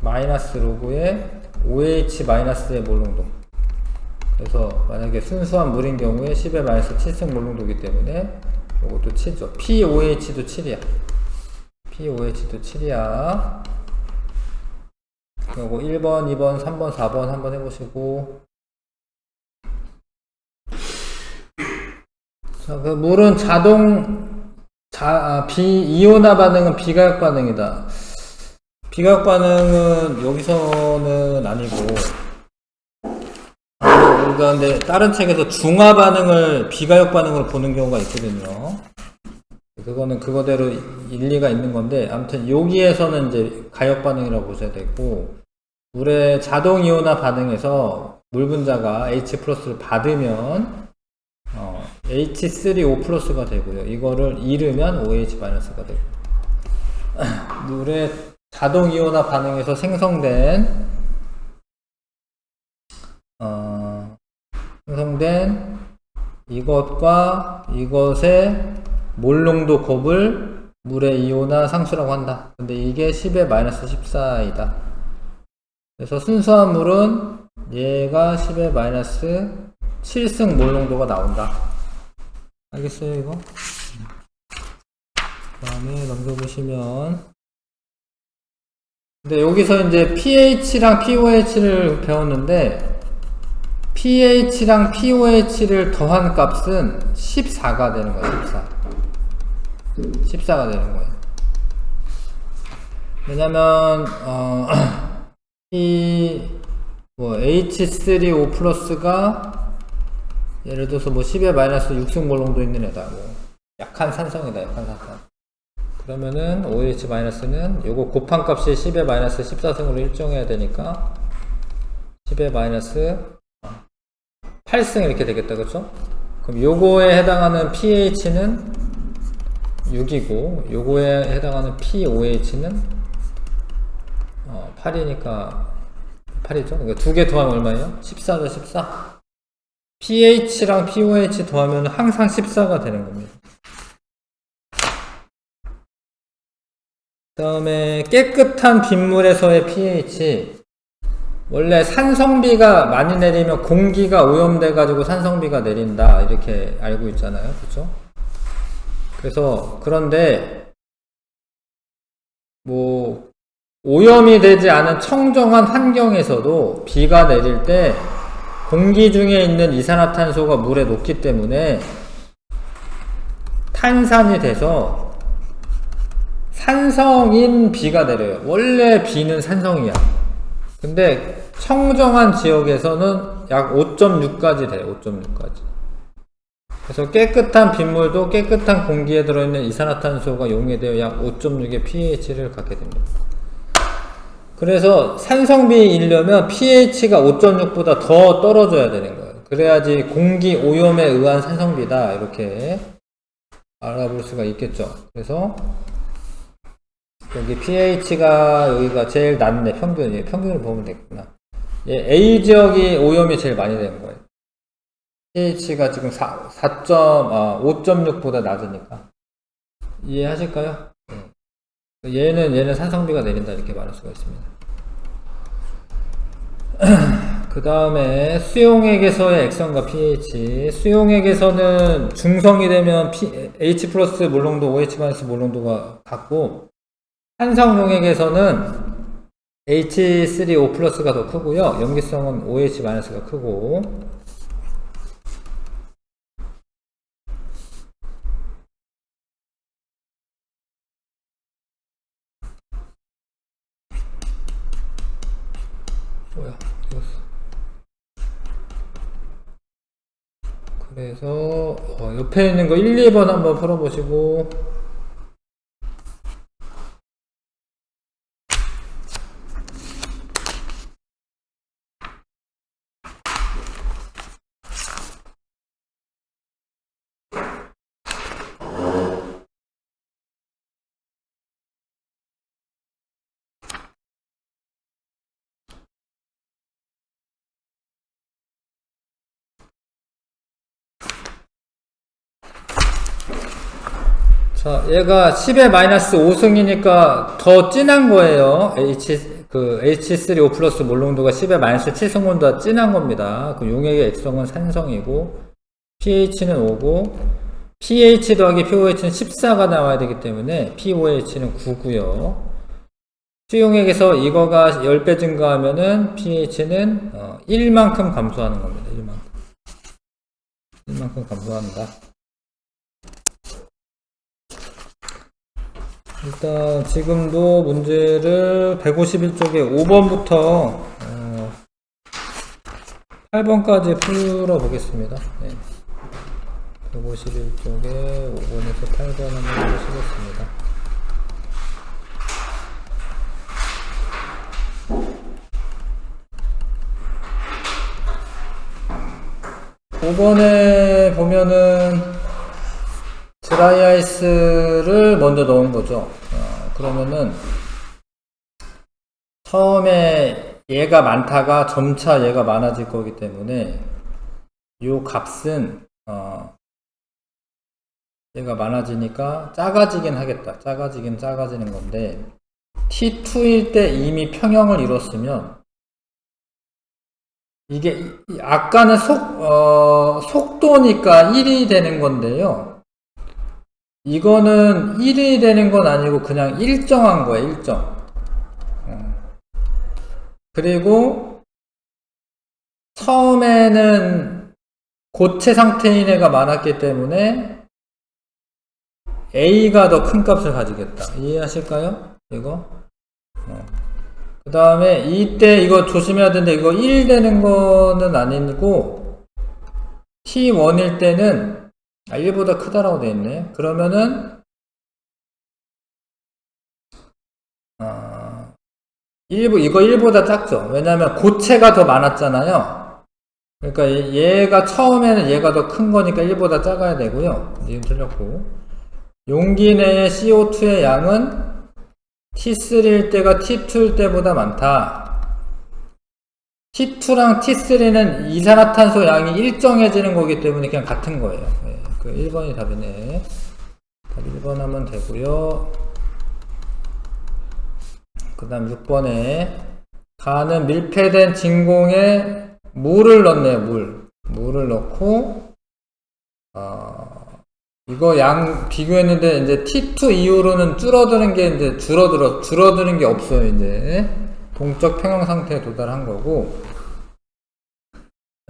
마이너스 로그의 OH 마이너스의 몰농도. 그래서 만약에 순수한 물인 경우에 10의 마이너스 7승 몰농도이기 때문에 이것도 7죠. POH도 7이야. POH도 7이야. 요거 1번, 2번, 3번, 4번 한번 해보시고. 자, 그 물은 비이온화 반응은 비가역 반응이다. 비가역 반응은 여기서는 아니고, 우리가 근데 다른 책에서 중화 반응을 비가역 반응으로 보는 경우가 있거든요. 그거는 그거대로 일리가 있는 건데, 아무튼 여기에서는 이제 가역 반응이라고 보셔야 되고, 물의 자동 이온화 반응에서 물 분자가 H 플러스를 받으면 H3O 플러스가 되고요. 이거를 잃으면 OH 마이너스가 되고. 물의 자동 이온화 반응에서 생성된 이것과 이것의 몰농도 곱을 물의 이온화 상수라고 한다. 근데 이게 10의 마이너스 14이다. 그래서 순수한 물은 얘가 10의 마이너스 7승 몰농도가 나온다. 알겠어요, 이거? 그 다음에 넘겨보시면. 근데 여기서 이제 pH랑 POH를 배웠는데, pH랑 POH를 더한 값은 14가 되는 거예요, 14가 되는 거예요. 왜냐면, H3O 플러스가 예를 들어서 10의 마이너스 6승 몰농도 있는 애다. 약한 산성이다, 약한 산성. 그러면은 OH 마이너스는 요거 곱한 값이 10의 마이너스 14승으로 일정해야 되니까 10의 마이너스 8승 이렇게 되겠다, 그쵸? 그럼 요거에 해당하는 pH는 6이고 요거에 해당하는 POH는 8이니까 8이죠? 그러니까 두 개 더하면 얼마예요? 14죠, 14. pH랑 POH 더하면 항상 14가 되는 겁니다. 그 다음에 깨끗한 빗물에서의 pH. 원래 산성비가 많이 내리면 공기가 오염돼 가지고 산성비가 내린다 이렇게 알고 있잖아요, 그렇죠? 그래서 그런데 오염이 되지 않은 청정한 환경에서도 비가 내릴 때 공기 중에 있는 이산화탄소가 물에 녹기 때문에 탄산이 돼서 산성인 비가 내려요. 원래 비는 산성이야. 근데 청정한 지역에서는 약 5.6까지 돼요. 5.6까지. 그래서 깨끗한 빗물도 깨끗한 공기에 들어있는 이산화탄소가 용해되어 약 5.6의 pH를 갖게 됩니다. 그래서 산성비이려면 pH가 5.6보다 더 떨어져야 되는 거예요. 그래야지 공기 오염에 의한 산성비다 이렇게 알아볼 수가 있겠죠. 그래서 여기 pH가 여기가 제일 낮네. 평균이에요. 평균을 보면 되겠구나. A 지역이 오염이 제일 많이 되는 거예요. pH가 지금 5.6보다 낮으니까. 이해하실까요? 얘는 산성비가 내린다 이렇게 말할 수가 있습니다. 그 다음에 수용액에서의 액성과 pH. 수용액에서는 중성이 되면 H 플러스 몰농도, OH 마이너스 몰농도가 같고, 산성용액에서는 H3O 플러스가 더 크고요. 염기성은 OH 마이너스가 크고. 뭐야? 그래서 옆에 있는 거 1, 2번 한번 풀어보시고. 자, 얘가 10의 마이너스 5승이니까 더 진한 거예요. H3O 플러스 몰농도가 10의 마이너스 7승보다 진한 겁니다. 그 용액의 액성은 산성이고, pH는 5고, pH 더하기 pOH는 14가 나와야 되기 때문에 pOH는 9고요. 수용액에서 이거가 10배 증가하면은 pH는 1만큼 감소하는 겁니다. 1만큼 감소한다. 일단 지금도 문제를 151쪽에 5번부터 8번까지 풀어보겠습니다. 네. 151쪽에 5번에서 8번 한번 해보시겠습니다. 5번에 보면은 드라이 아이스를 먼저 넣은 거죠. 그러면은 처음에 얘가 많다가 점차 얘가 많아질 거기 때문에 요 값은 얘가 많아지니까 작아지긴 하겠다. 작아지는 건데 T2일 때 이미 평형을 이뤘으면 이게 아까는 속도니까 1이 되는 건데요. 이거는 1이 되는 건 아니고 그냥 일정한 거예요. 일정. 그리고 처음에는 고체 상태인 애가 많았기 때문에 A가 더 큰 값을 가지겠다. 이해하실까요? 이거? 그 다음에 이때 이거 조심해야 되는데 이거 1 되는 거는 아니고 T1일 때는 1보다 크다라고 되어 있네. 그러면은 이거 1보다 작죠. 왜냐면 고체가 더 많았잖아요. 그러니까 얘가 처음에는 얘가 더 큰 거니까 1보다 작아야 되고요. 이건 틀렸고, 용기 내의 CO2의 양은 T3일 때가 T2일 때보다 많다. T2랑 T3는 이산화탄소 양이 일정해지는 거기 때문에 그냥 같은 거예요. 네, 그 1번이 답이네. 답 1번 하면 되고요. 그 다음 6번에 가는 밀폐된 진공에 물을 넣네요. 물을 넣고 이거 양 비교했는데 이제 T2 이후로는 줄어드는 게 이제 줄어드는 게 없어요. 이제 동적 평형 상태에 도달한 거고,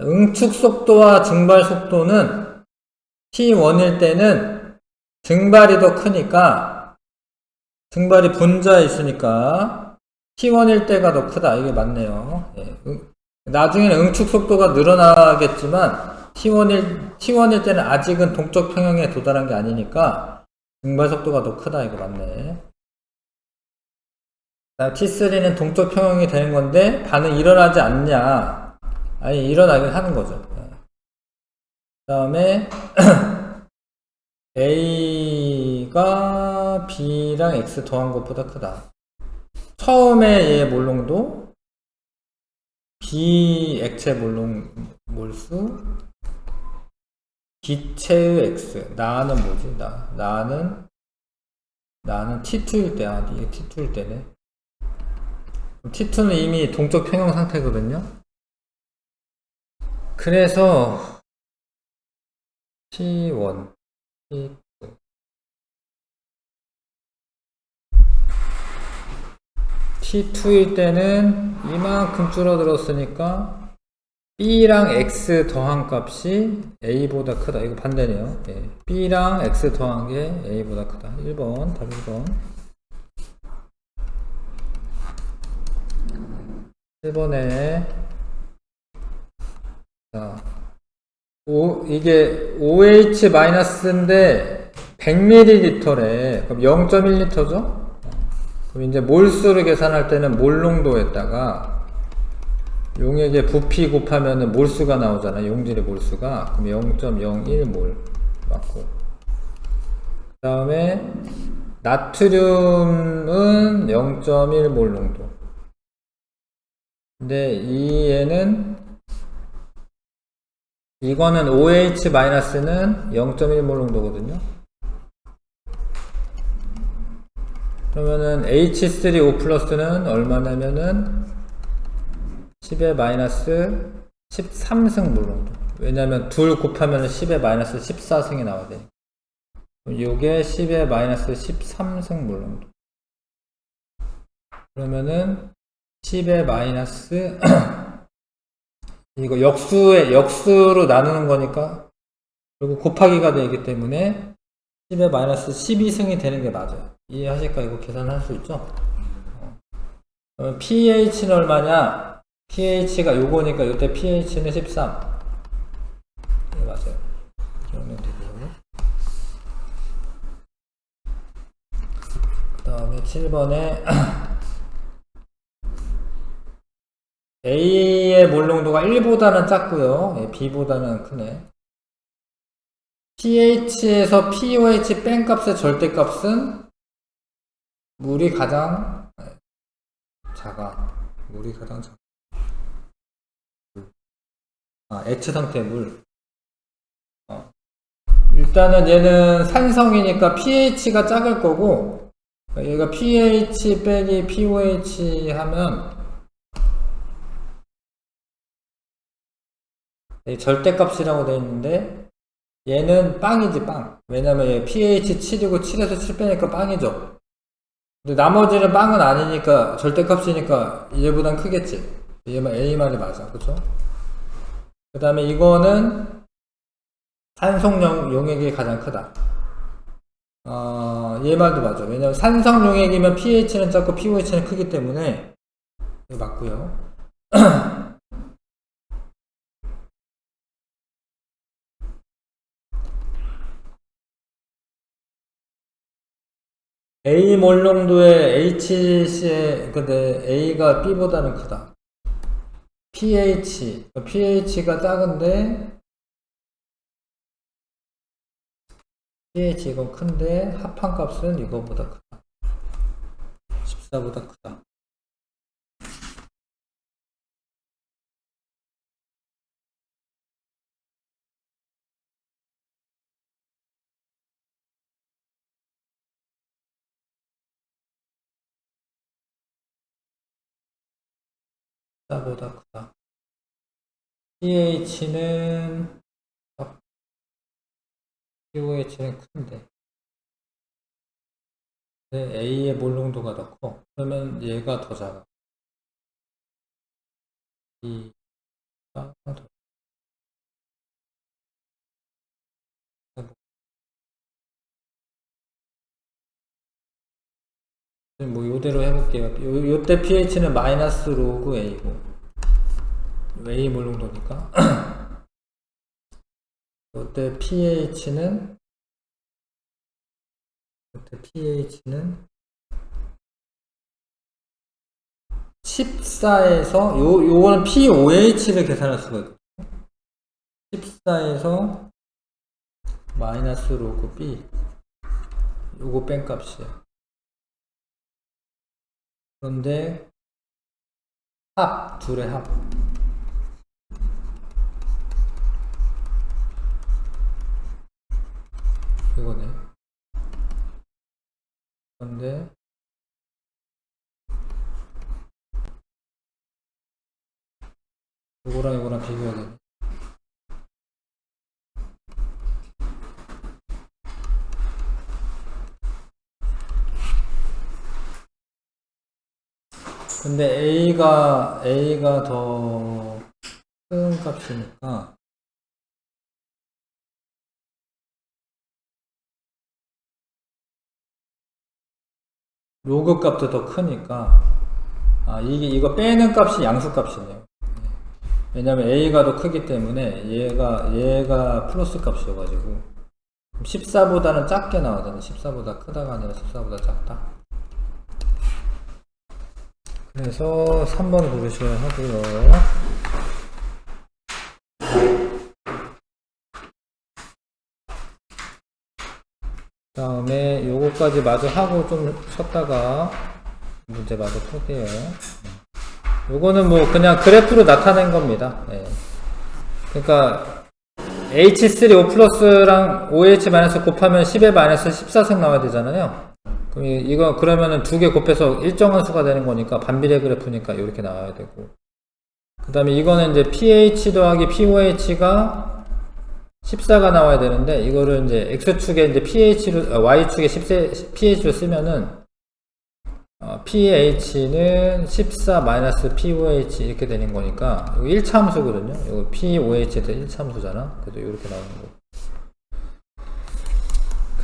응축 속도와 증발 속도는 T1일 때는 증발이 더 크니까, 증발이 분자에 있으니까 T1일 때가 더 크다. 이게 맞네요. 예. 나중에는 응축 속도가 늘어나겠지만 T1일 때는 아직은 동적 평형에 도달한 게 아니니까 증발 속도가 더 크다. 이거 맞네. T3는 동적 평형이 되는 건데 반응 일어나지 않냐? 아니, 일어나긴 하는 거죠. 그 다음에 A가 B랑 X 더한 것보다 크다. 처음에 얘 몰농도, B 액체 몰수, 기체의 X. 나는 뭐지? 나는 T2일 때야. 이게 T2일 때네. T2는 이미 동적 평형 상태거든요. 그래서 T1, T2. T2일 때는 이만큼 줄어들었으니까 B랑 X 더한 값이 A보다 크다. 이거 반대네요. 예. B랑 X 더한 게 A보다 크다. 1번, 답 1번. 1번에 자, 이게 OH-인데 100ml래. 그럼 0.1L죠? 그럼 이제 몰수를 계산할 때는 몰농도에다가 용액의 부피 곱하면은 몰수가 나오잖아요. 용질의 몰수가. 그럼 0.01몰 맞고. 그 다음에 나트륨은 0.1몰 농도. 근데 이거는 OH-는 0.1몰 농도거든요. 그러면은 H3O 플러스는 얼마냐면은 10의 마이너스 13승 물렁도. 왜냐면 둘 곱하면 10의 마이너스 14승이 나와야 되니까. 요게 10의 마이너스 13승 물렁도. 그러면은 10의 마이너스 이거 역수로 나누는 거니까, 그리고 곱하기가 되기 때문에 10의 마이너스 12승이 되는 게 맞아요. 이해하실까? 이거 계산할 수 있죠? 그러면 pH는 얼마냐? pH가 요거니까 요때 pH는 13. 네, 맞아요. 그러면 되고요. 그 다음에 7번에 A의 몰농도가 1보다는 작고요. B보다는 크네. pH에서 pOH 뺀 값의 절대값은 물이 가장 작아. 물이 가장 작아. 액체 상태 물. 일단은 얘는 산성이니까 pH가 작을 거고, 얘가 pH 빼기 pOH 하면 절대값이라고 되어 있는데, 얘는 빵이지 빵. 왜냐면 얘 pH 7이고 7에서 7 빼니까 빵이죠. 근데 나머지는 빵은 아니니까 절대값이니까 얘보단 크겠지. 얘만 A 말이 맞아, 그쵸? 그 다음에 이거는 산성 용액이 가장 크다. 얘 말도 맞아. 왜냐면 산성 용액이면 pH는 작고 pOH는 크기 때문에 이거 맞고요. A 몰농도의 HC에, 근데 A가 B보다는 크다. pH가 작은데, pH 이건 큰데, 합한 값은 이거보다 크다. 14보다 크다. 보다 크다. pH는 pOH는 큰데 A의 몰농도가 더 커. 그러면 얘가 더 작아. B가 더 뭐 요대로 해볼게요. 요때 pH는 마이너스 로그 A고, A 몰농도니까. 요때 pH는 14에서 요거는 pOH를 계산할 수가 있거든요. 14에서 마이너스 로그 B, 요거 뺀 값이에요. 그런데 둘의 합 이거네. 그런데 이거랑 비교해야 되네. 근데 A가 더 큰 값이니까 로그 값도 더 크니까, 이거 빼는 값이 양수 값이네요. 왜냐면 A가 더 크기 때문에 얘가 플러스 값이어가지고 14보다는 작게 나오잖아요. 14보다 크다가 아니라 14보다 작다. 그래서 3번 고르셔야 하고요. 그 다음에 요거까지 마저 하고 좀 쉬었다가 문제 마저 풀게요. 요거는 뭐 그냥 그래프로 나타낸 겁니다. 네. 그러니까 H3O 플러스랑 OH 마이너스 곱하면 10의 마이너스 14승 나와야 되잖아요. 그럼 이거 그러면은 두 개 곱해서 일정한 수가 되는 거니까 반비례 그래프니까 이렇게 나와야 되고, 그 다음에 이거는 이제 pH 더하기 POH가 14가 나와야 되는데, 이거를 이제 x축에 이제 pH로, y축에 pH로 쓰면은 pH는 14 마이너스 POH 이렇게 되는 거니까, 이거 1차함수거든요. 이거 POH에 대해 1차함수잖아. 그래도 이렇게 나오는 거.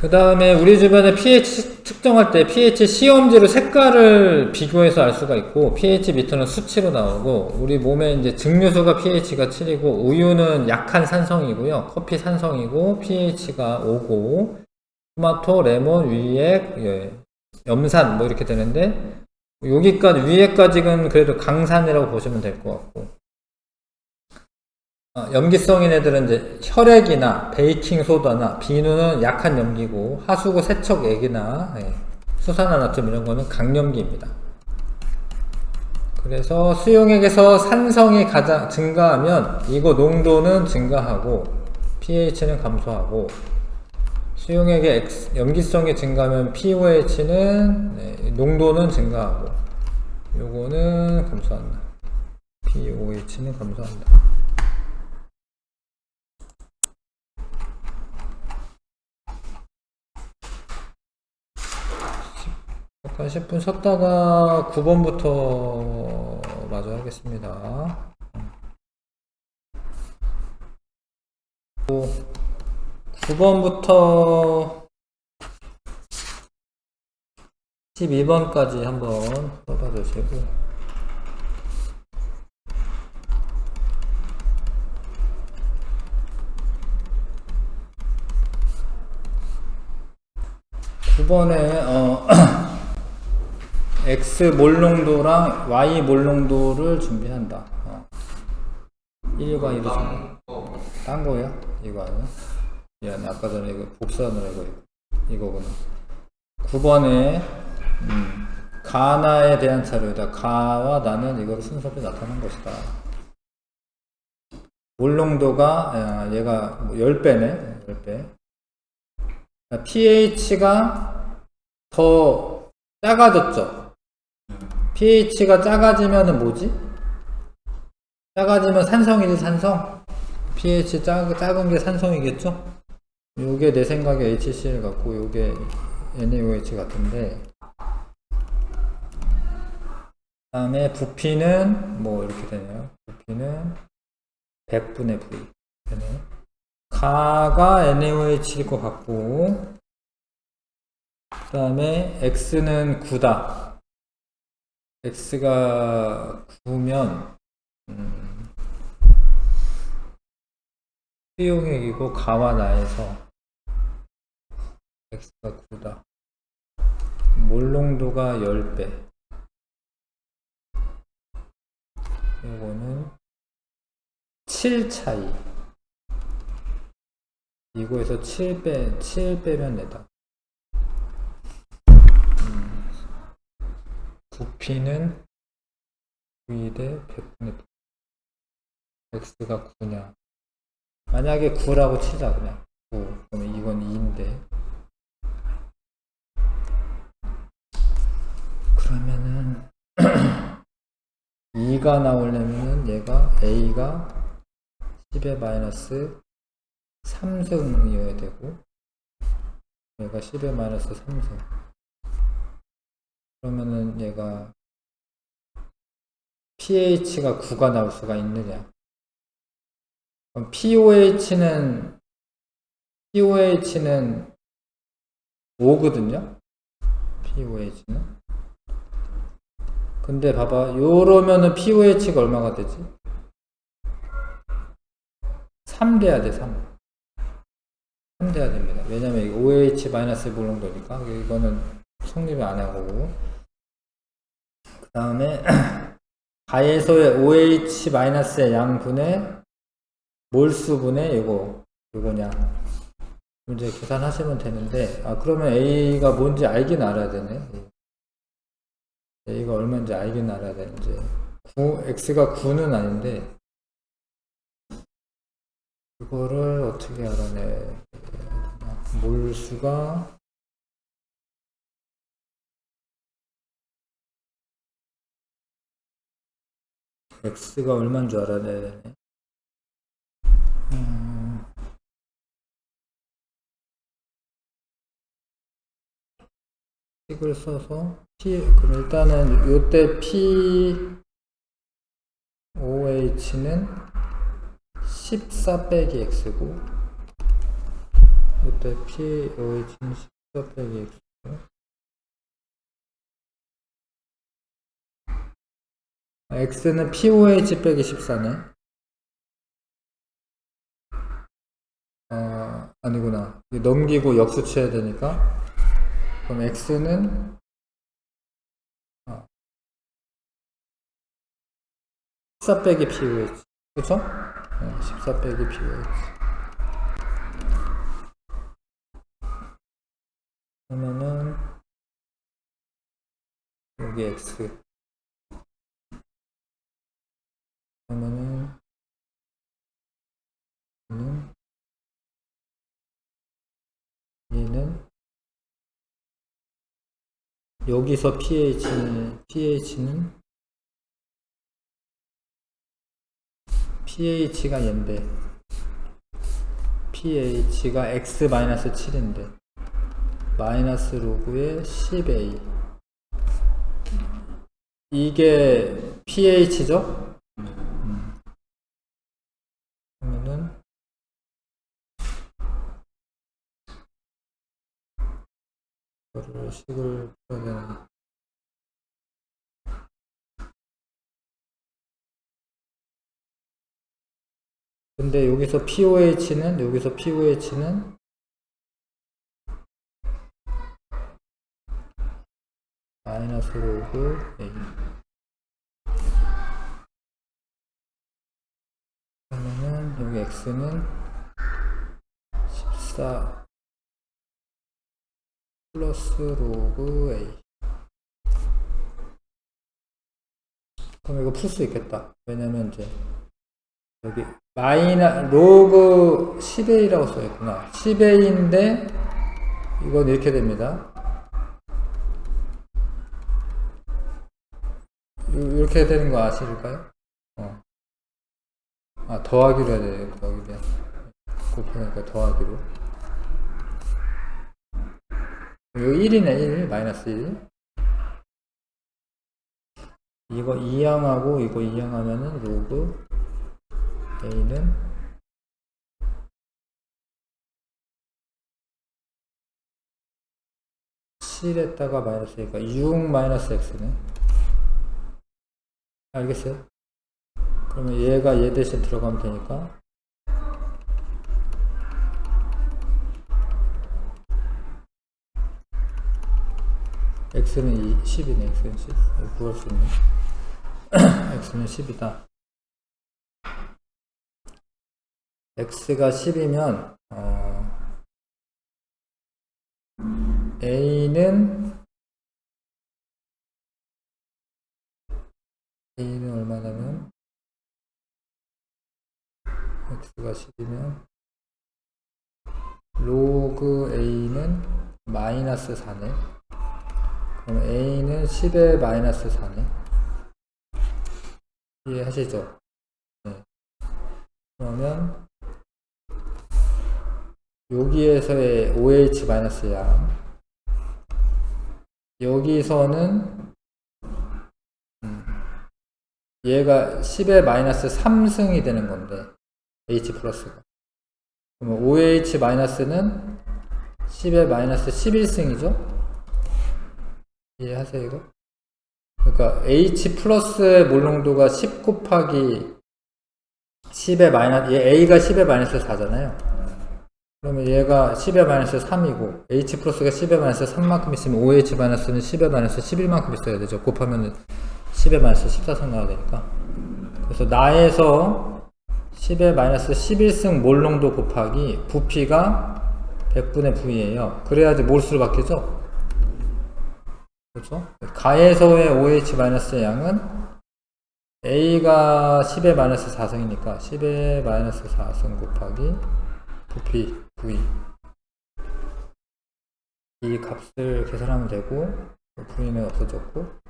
그 다음에 우리 주변에 pH 측정할 때 pH 시험지로 색깔을 비교해서 알 수가 있고, pH 미터는 수치로 나오고, 우리 몸에 이제 증류수가 pH가 7이고, 우유는 약한 산성이고요. 커피 산성이고, pH가 5고, 토마토, 레몬, 위액, 염산 뭐 이렇게 되는데, 여기까지 위에까지는 그래도 강산이라고 보시면 될 것 같고, 염기성인 애들은 이제 혈액이나 베이킹소다나 비누는 약한 염기고, 하수구 세척액이나 수산화나트륨 이런 거는 강염기입니다. 그래서 수용액에서 산성이 가장 증가하면 이거 농도는 증가하고 pH는 감소하고, 수용액의 염기성이 증가하면 POH는 농도는 증가하고, 요거는 감소한다. POH는 감소한다. 잠깐 10분 쉬었다가 9번부터 마저 하겠습니다. 9번부터 12번까지 한번 써봐 주시고, 번에 X 몰농도랑 Y 몰농도를 준비한다. 1과 2도 준비. 딴 거예요? 이거 아니야? 미안해, 아까 전에 이거 복사하느라 이거구나. 9번에 가나에 대한 자료다. 가와 나는 이걸 순서로 나타난 것이다. 몰농도가 얘가 10배네. 10배. pH가 더 작아졌죠. pH가 작아지면은 뭐지? 작아지면 산성이지, 산성. pH 작은 게 산성이겠죠? 요게 내 생각에 HCl 같고, 요게 NaOH 같은데, 그 다음에 부피는 뭐 이렇게 되네요. 부피는 100분의 V 되네요. 가가 NaOH일 것 같고, 그 다음에 X는 9다. X가 9면 수용액이고 가와 나에서 X가 9다. 몰농도가 10배. 이거는 7 차이. 이거에서 7 빼면 내다. 부피는 V 대 100분의 X가 9냐. 만약에 9라고 치자, 그냥. 9. 그러면 이건 2인데. 그러면은, 2가 나오려면은 얘가 A가 10의 마이너스 3승이어야 되고, 얘가 10의 마이너스 3승. 그러면은 얘가 pH가 9가 나올 수가 있느냐. 그럼 POH는 5거든요. POH는. 근데 봐봐, 요러면은 POH가 얼마가 되지? 3 돼야 돼, 3. 3 돼야 됩니다. 왜냐면 이거 OH 마이너스 몰농도니까. 이거는 성립이 안 하고. 그 다음에 가에서의 OH 마이너스의 양분의 몰수분의 요거냐. 이제 계산하시면 되는데, 그러면 A가 뭔지 알긴 알아야 되네. A가 얼마인지 알긴 알아야 되는지. X가 9는 아닌데, 이거를 어떻게 알아내? 몰수가 x가 얼마인 줄 알아야 되네. 식을 써서 그럼 일단은 요때 POH는 14 빼기 x고, 요때 POH는 14 빼기 x고, x는 POH 빼기 14네. 아니구나. 넘기고 역수 취해야 되니까. 그럼 x는 14 빼기 POH. 그쵸? 14 빼기 POH. 그러면은, 여기 x. 그러면은, 얘는, 여기서 pH는 pH가 얘인데, pH가 x-7인데, 마이너스 로그의 10a. 이게 pH죠? 그러면은, 이거를 식을 풀어야 되는. 근데 여기서 POH는 마이너스 로그 A. 그러면은 여기 X는 14 플러스 로그 A. 그럼 이거 풀 수 있겠다. 왜냐면 이제 여기 로그 10A라고 써있구나. 10A인데 이건 이렇게 됩니다. 이렇게 되는 거 아실까요? 더하기로 해야 돼요. 더하기로. 곱하니까 더하기로. 여기 1이네, 1. 마이너스 1. 이거 이항하고 이거 이항하면은 로그 A는 7에다가 마이너스니까 6 마이너스 X네. 알겠어요? 그러면 얘가 얘 대신 들어가면 되니까 X는 10이네. X는 10. 구할 수 있네. X는 10이다. X가 10이면 A는 얼마냐면 X가 10이면 로그 A는 마이너스 4네. 그럼 A는 10에 마이너스 4네. 이해하시죠? 네. 그러면 여기에서의 OH-양, 여기서는 얘가 10에 마이너스 3승이 되는 건데 H 플러스가, 그러면 OH-는 10에 마이너스 11승이죠? 이해하세요 이거? 그러니까 H 플러스의 몰농도가 10 곱하기 10의 마이너스, 얘 A가 10의 마이너스 4잖아요. 그러면 얘가 10의 마이너스 3이고 H 플러스가 10의 마이너스 3만큼 있으면 OH 마이너스는 10의 마이너스 11만큼 있어야 되죠. 곱하면 10의 마이너스 14성 나와야 되니까. 그래서 나에서 10의 마이너스 11승 몰농도 곱하기 부피가 100분의 V예요. 그래야지 몰수로 바뀌죠. 그렇죠? 가에서의 OH 마이너스의 양은 A가 10의 마이너스 4승이니까 10의 마이너스 4승 곱하기 부피 V, 이 값을 계산하면 되고 V는 없어졌고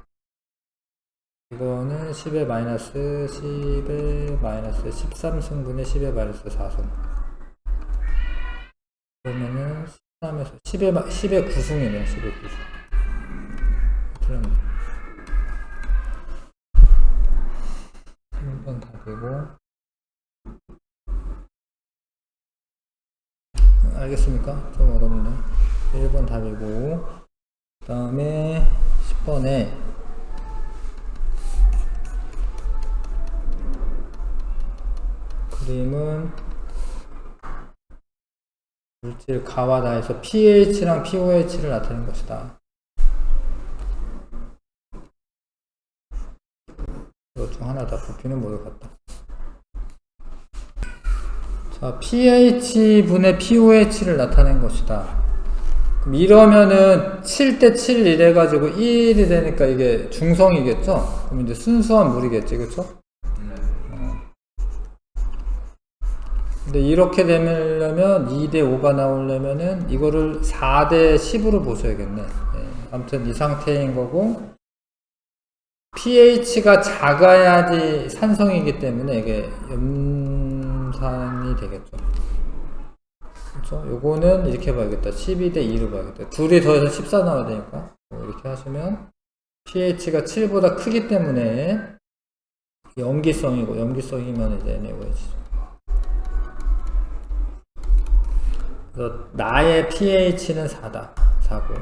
이거는 10의 마이너스 10의 마이너스 13승분의 10의 마이너스 4승. 그러면은 13에서 10의 9승이네. 10의 9승. 틀렸네. 1번 답이고. 알겠습니까? 좀 어렵네. 1번 답이고. 그 다음에 10번에 그림은 물질 가와 다에서 pH랑 pOH를 나타낸 것이다. 이것 중 하나다. 부피는 모두 같다. 자, pH분의 pOH를 나타낸 것이다. 그럼 이러면은 7대 7 이래가지고 1이 되니까 이게 중성이겠죠? 그럼 이제 순수한 물이겠지, 그쵸? 근데 이렇게 되려면 2대 5가 나오려면은 이거를 4대 10으로 보셔야겠네. 아무튼 이 상태인 거고, pH가 작아야지 산성이기 때문에 이게 염산이 되겠죠. 그렇죠? 요거는 이렇게 봐야겠다. 12대 2로 봐야겠다. 둘이 더해서 14 나와야 되니까 이렇게 하시면 pH가 7보다 크기 때문에 염기성이고, 염기성이면 이제 NaOH죠. 그래서 나의 pH는 4다. 4고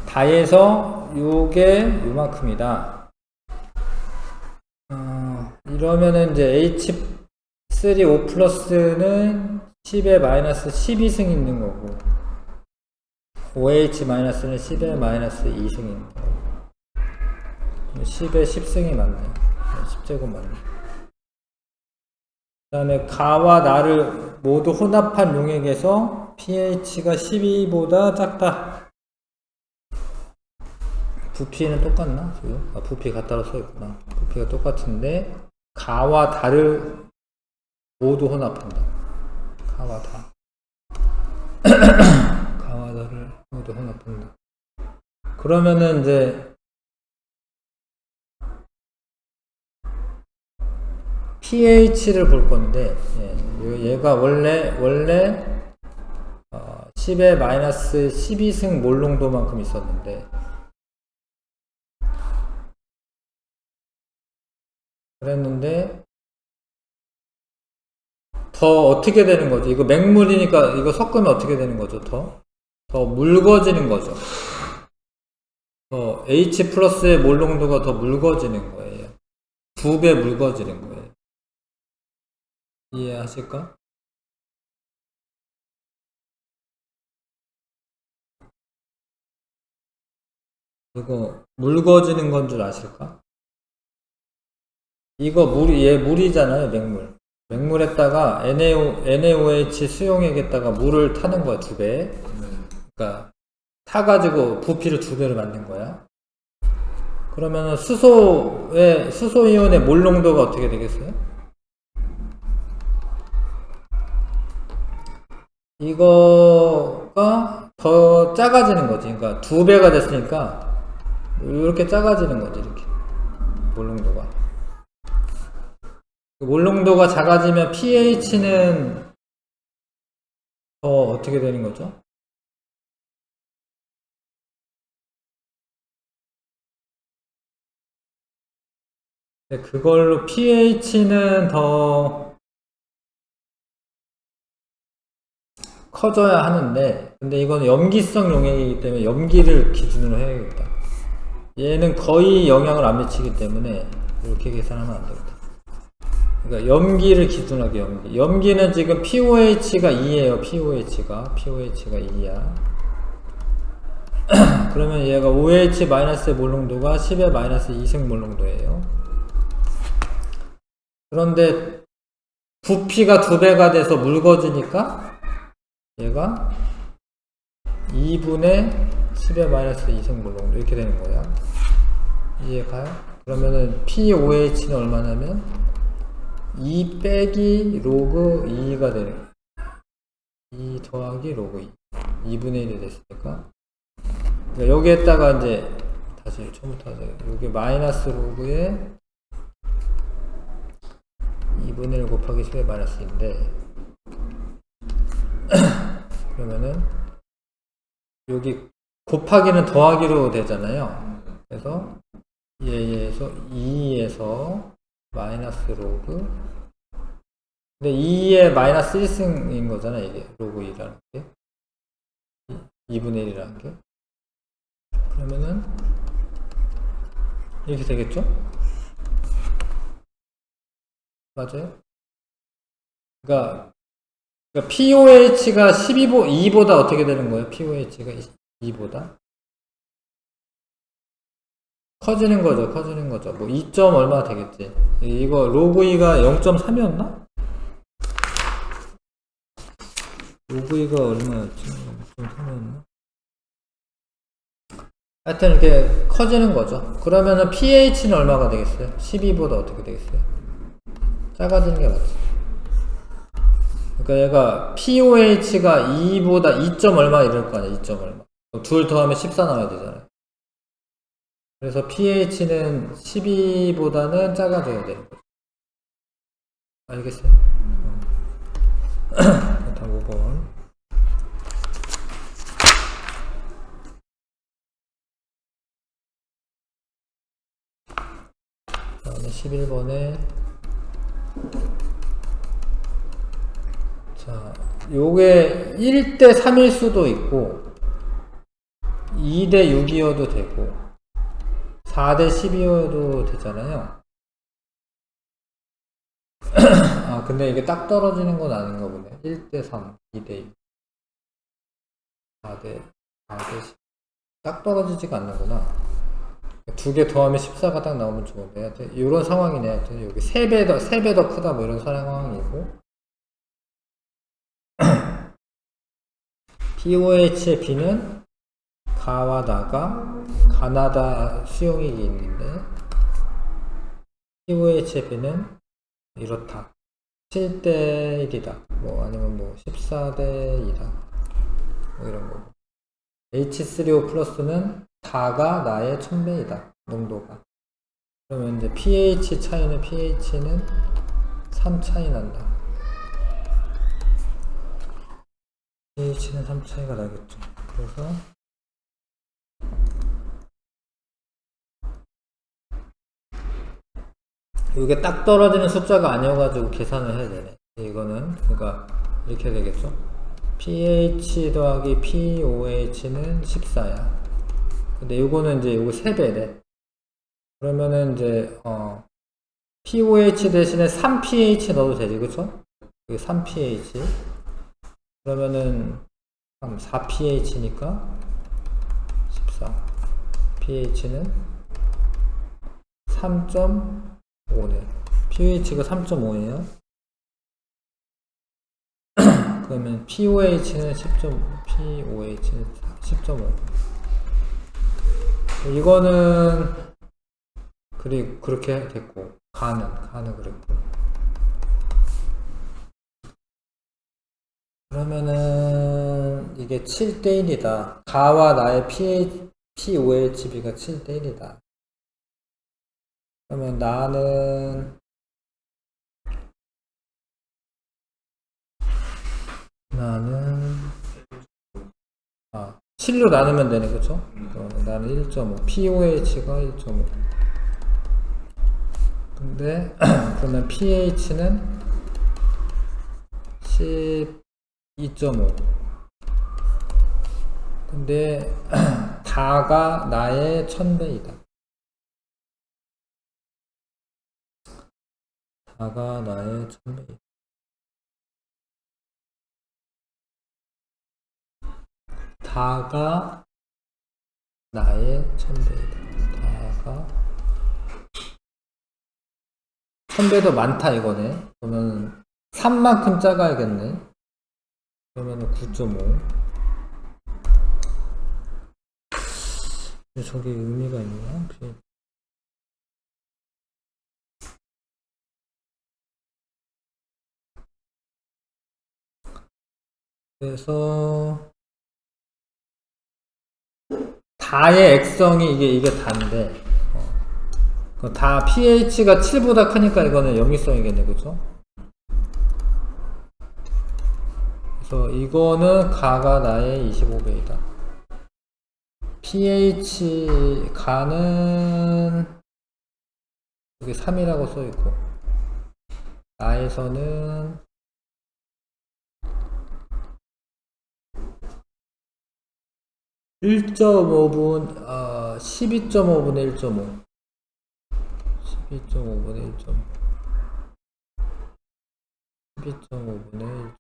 다에서 요게 요만큼이다. 이러면은 이제 H3O 플러스는 10의 마이너스 12승 있는 거고, OH 마이너스는 10의 마이너스 2승 있는 거고, 10의 10승이 맞네요. 10제곱 맞네요. 그 다음에 가와 나를 모두 혼합한 용액에서 pH가 12보다 작다. 부피는 똑같나? 지금? 부피 같다고 써있구나. 부피가 똑같은데 가와 다를 모두 혼합한다. 가와 다. 가와 다를 모두 혼합한다. 그러면은 이제 pH를 볼 건데, 얘가 원래 10의 마이너스 12승 몰농도만큼 있었는데, 그랬는데 더 어떻게 되는 거죠? 이거 맹물이니까 이거 섞으면 어떻게 되는 거죠? 더 묽어지는 거죠. H 플러스의 몰농도가 더 묽어지는 거예요. 2배 묽어지는 거예요. 이해하실까? 이거 묽어지는 건 줄 아실까? 이거 얘 물이잖아요, 맹물. 맹물에다가 NaOH 수용액에다가 물을 타는 거야, 2배. 그러니까 타가지고 부피를 2배로 만든 거야. 그러면은 수소이온의 몰농도가 어떻게 되겠어요? 이거가 더 작아지는 거지. 그러니까 2배가 됐으니까 이렇게 작아지는 거지, 이렇게. 몰농도가. 몰농도가 작아지면 pH는 더 어떻게 되는 거죠? 그걸로 pH는 더 커져야 하는데, 근데 이건 염기성 용액이기 때문에 염기를 기준으로 해야겠다. 얘는 거의 영향을 안 미치기 때문에 이렇게 계산하면 안 되겠다. 그러니까 염기를 기준하게 염기는 지금 pOH가 2예요. pOH가 2야. 그러면 얘가 OH 마이너스의 몰농도가 10의 마이너스 2승 몰농도예요. 그런데 부피가 2배가 돼서 묽어지니까 얘가 2분의 10의 마이너스 2승 몰농도 이렇게 되는 거야. 이해가요? 그러면은 pOH는 얼마냐면 2 빼기 로그 2가 되는 2 더하기 로그 2 2분의 1이 됐으니까, 그러니까 여기에다가 이제 다시 처음부터 하자. 여기 마이너스 로그에 2분의 1 곱하기 10의 마이너스 2인데 그러면은 여기 곱하기는 더하기로 되잖아요. 그래서 얘에서 2에서 마이너스 로그, 근데 2에 마이너스 1승인 거잖아, 이게 로그 2라는 게 2분의 1이라는 게. 그러면은 이렇게 되겠죠? 맞아요? 그러니까 POH가 2보다 어떻게 되는 거예요? POH가 2보다 커지는 거죠. 커지는 거죠. 뭐 2점 얼마 되겠지. 이거 로그 2가 0.3이었나? 로그 2가 얼마였지? 0.3이었나? 하여튼 이렇게 커지는 거죠. 그러면은 pH는 얼마가 되겠어요? 12보다 어떻게 되겠어요? 작아지는 게 맞죠. 그러니까 얘가 POH가 2보다 2점 얼마 이럴 거 아니야. 2점 얼마. 둘 더하면 14 나와야 되잖아요. 그래서 pH는 12보다는 작아져야 되는 거죠. 알겠어요? 다음 5번. 그 다음에 11번에 자, 요게 1대 3일 수도 있고 2대 6이어도 되고 4대 10이어도 되잖아요. 아, 근데 이게 딱 떨어지는 건 아닌가 보네. 1대 3, 2대 6, 4대 10. 딱 떨어지지가 않는구나. 두 개 더하면 14가 딱 나오면 좋은데, 하여튼, 이런 상황이네. 하여튼, 여기 3배 더 크다, 뭐 이런 상황이고. POH의 B는 가와 나가, 가나다 수용익이 있는데, POH의 B는 이렇다. 7대 1이다. 뭐, 아니면 뭐, 14대 2다. 뭐 이런 거. H3O 플러스는 다가 나의 1000배이다. 농도가. 그러면 이제 pH는 3 차이 난다. pH는 3 차이가 나겠죠. 그래서 이게 딱 떨어지는 숫자가 아니어가지고 계산을 해야 되네. 이거는 그러니까 이렇게 되겠죠. pH 더하기 POH는 14야. 근데 이거는 이제 요거 3배래. 그러면은 이제 POH 대신에 3pH 넣어도 되지, 그쵸? 이게 3pH. 그러면은 4pH니까 14. pH는 3.5네. pH가 3.5예요. 그러면 POH는 10.5. 이거는 그렇게 됐고, 가는 그랬고. 그러면은 이게 7대1이다. 가와 나의 POHB가 7대1이다. 그러면 나는 7로 나누면 되네, 그쵸? 나는 1.5, POH가 1.5. 근데 그러면 pH는 12.5. 근데 다가 나의 1000배이다. 다가 나의 1000배이다. 다가 나의 1000배이다. 다가 1000배도 많다 이거네. 그러면 3만큼 작아야겠네. 그러면 9.5. 저게 의미가 있나? 그래서 다의 액성이 이게 다인데, 다 pH가 7보다 크니까 이거는 염이성이겠네, 그죠? 그래서 이거는 가가 나의 25배이다. pH 가는 여기 3이라고 써있고, 나에서는 1.5분, 12.5분의 1.5. 12.5분의 1.5. 12.5분의 1.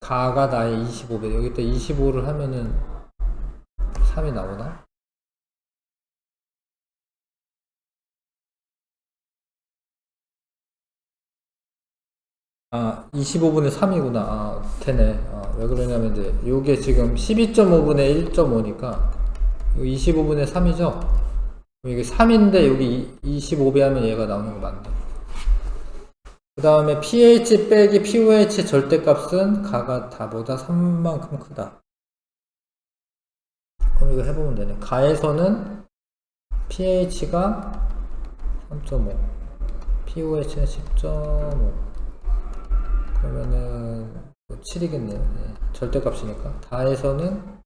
가가 나의 25배. 여기다 25를 하면은 3이 나오나? 아, 25분의 3이구나. 되네. 왜 그러냐면 이제 요게 지금 12.5분의 1.5니까 25분의 3이죠? 이게 3인데 여기 25배 하면 얘가 나오는 거 맞네. 그 다음에 pH 빼기 pOH 절대값은 가가 다보다 3만큼 크다. 그럼 이거 해보면 되네. 가에서는 pH가 3.5, pOH는 10.5. 그러면은 7이겠네요. 네. 절대값이니까. 다에서는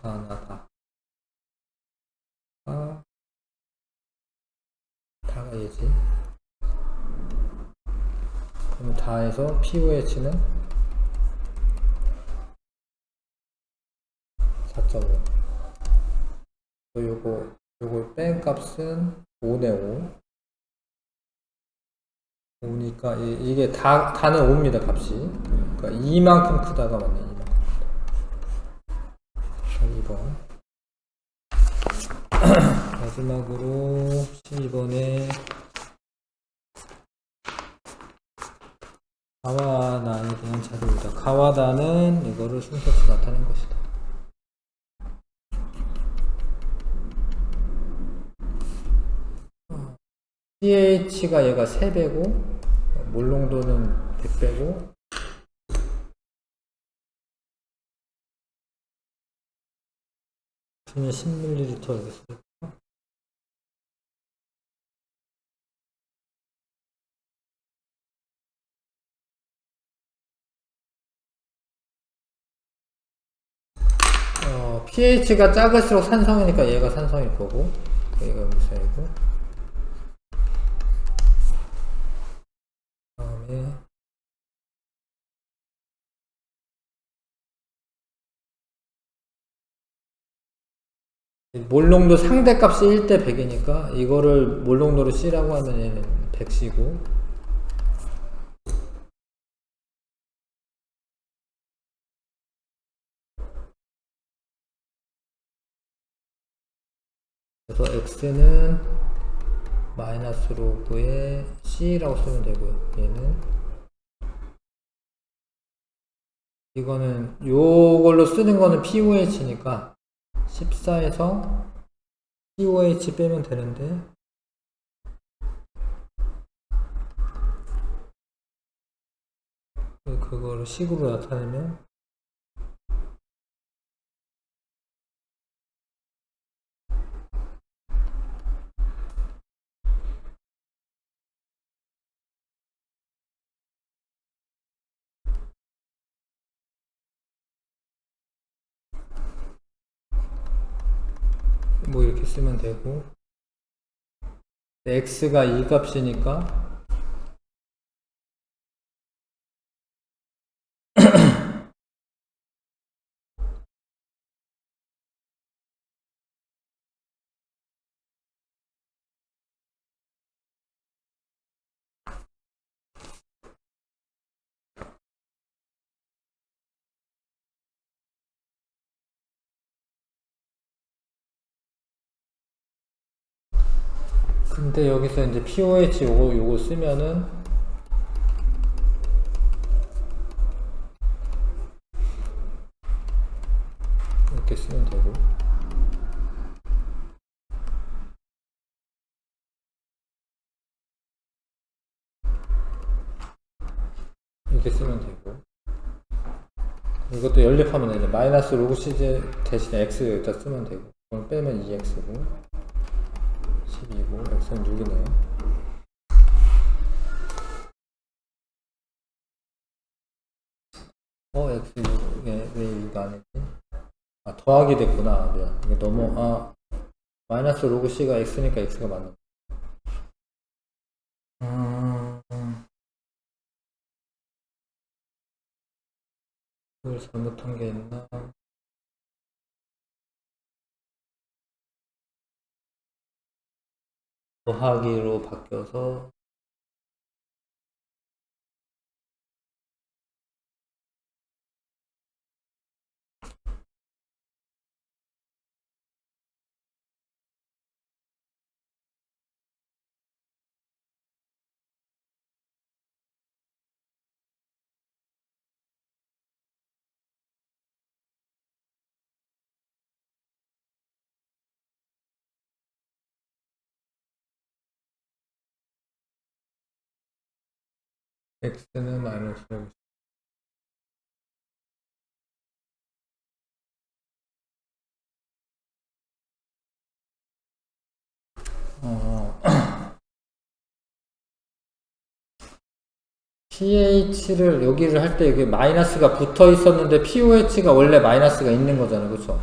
관하다. 다가 얘지. 그러면 다에서 pOH는 4.5. 요거 뺀 값은 5네, 5. 5니까, 이게 다는 5입니다, 값이. 그러니까 2만큼 크다가 맞네, 2만큼. 2번. 마지막으로 12번에 가와 나에 대한 자료이다. 가와 나는 이거를 순서치 나타낸 것이다. pH가 얘가 3배고 몰농도는 100배고 그냥 10ml 이렇게 쓰고 pH가 작을수록 산성이니까 얘가 산성일 거고 얘가 물성이고 다음에 몰농도 상대값이 1대 100이니까 이거를 몰농도로 C라고 하면 얘는 100C고 그래서 X는 마이너스 로그의 C라고 쓰면 되고요. 얘는 이거는 요걸로 쓰는 거는 pOH니까 14에서 pOH 빼면 되는데 그거를 식으로 나타내면 뭐 이렇게 쓰면 되고 x가 이 값이니까 근데 여기서 이제 pOH 요거 쓰면은 이렇게 쓰면 되고 이렇게 쓰면 되고, 이것도 연립하면 이제 마이너스 로그 시제 대신에 x 여기다 쓰면 되고, 그걸 빼면 2x고 12고 x는 6이네요. x6, 왜 이거 아니지? 아, 더하기 됐구나. 미안. 이게 너무, 마이너스 로그 c가 x니까 x가 맞는. 그걸 잘못한 게 있나? 더하기로 바뀌어서 x는 마이너스 로그 c. pH를 여기를 할 때 이게 마이너스가 붙어 있었는데 POH가 원래 마이너스가 있는 거잖아요. 그렇죠?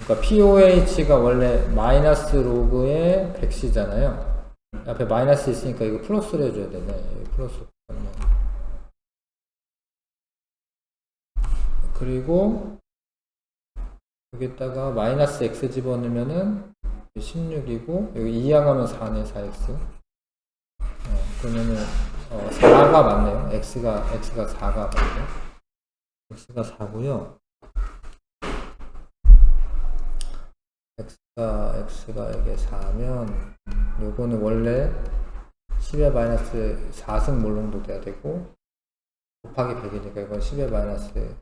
그러니까 POH가 원래 마이너스 로그의 100C잖아요. 앞에 마이너스 있으니까 이거 플러스로 해줘야 되네. 플러스. 그리고 여기다가 마이너스 x 집어넣으면은 16이고 여기 2항하면 4네. 4x. 그러면은 4가 맞네요. x가 4가 맞네요. x가 4고요. x가 이게 4면 요거는 원래 10의 마이너스 4승 몰롱도 돼야 되고 곱하기 100이니까 이건 10의 마이너스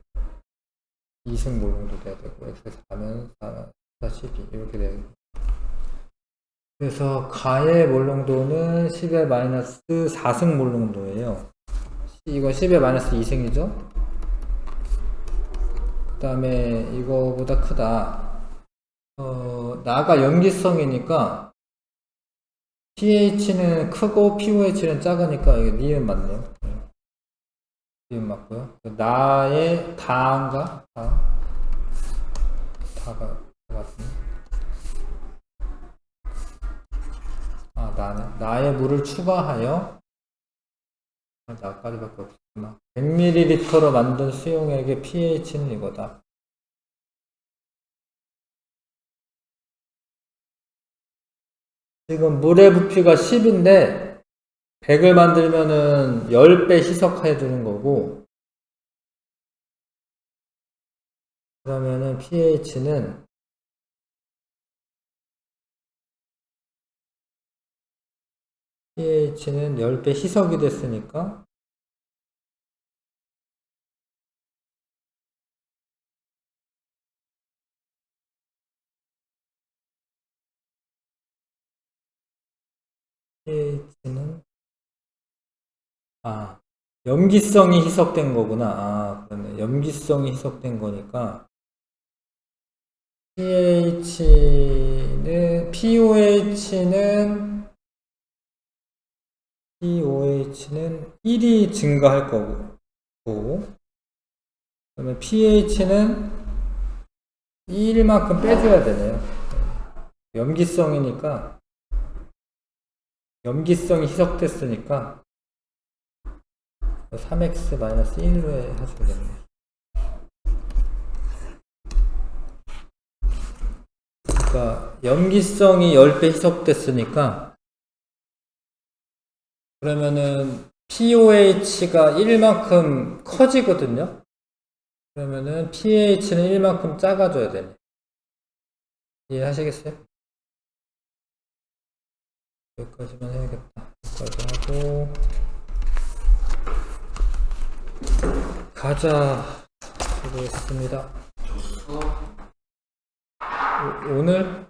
2승 몰롱도 돼야 되고 x 4면 4, 12 이렇게 돼야 되고, 그래서 가의 몰롱도는 10의 마이너스 4승 몰롱도예요. 이건 10의 마이너스 2승이죠. 그 다음에 이거보다 크다. 나가 염기성이니까 pH는 크고 POH는 작으니까 이게 니은 맞네요. 니은 맞고요. 나의 다인가? 다가 같은데. 나의 물을 추가하여 나까지밖에 없구나. 100ml로 만든 수용액의 pH는 이거다. 지금 물의 부피가 10인데 100을 만들면은 10배 희석해 주는 거고, 그러면은 pH는 10배 희석이 됐으니까 pH는 염기성이 희석된 거구나. 그러네. 염기성이 희석된 거니까 POH는 1이 증가할 거고, 그러면 pH는 1만큼 빼줘야 되네요. 염기성이니까, 염기성이 희석됐으니까 3x-1로 해주겠네요. 그러니까 염기성이 10배 희석됐으니까, 그러면은 POH가 1만큼 커지거든요. 그러면은 pH는 1만큼 작아져야 되네. 이해하시겠어요? 여기까지만 해야겠다. 여기까지 하고 가자. 수고했습니다. 오늘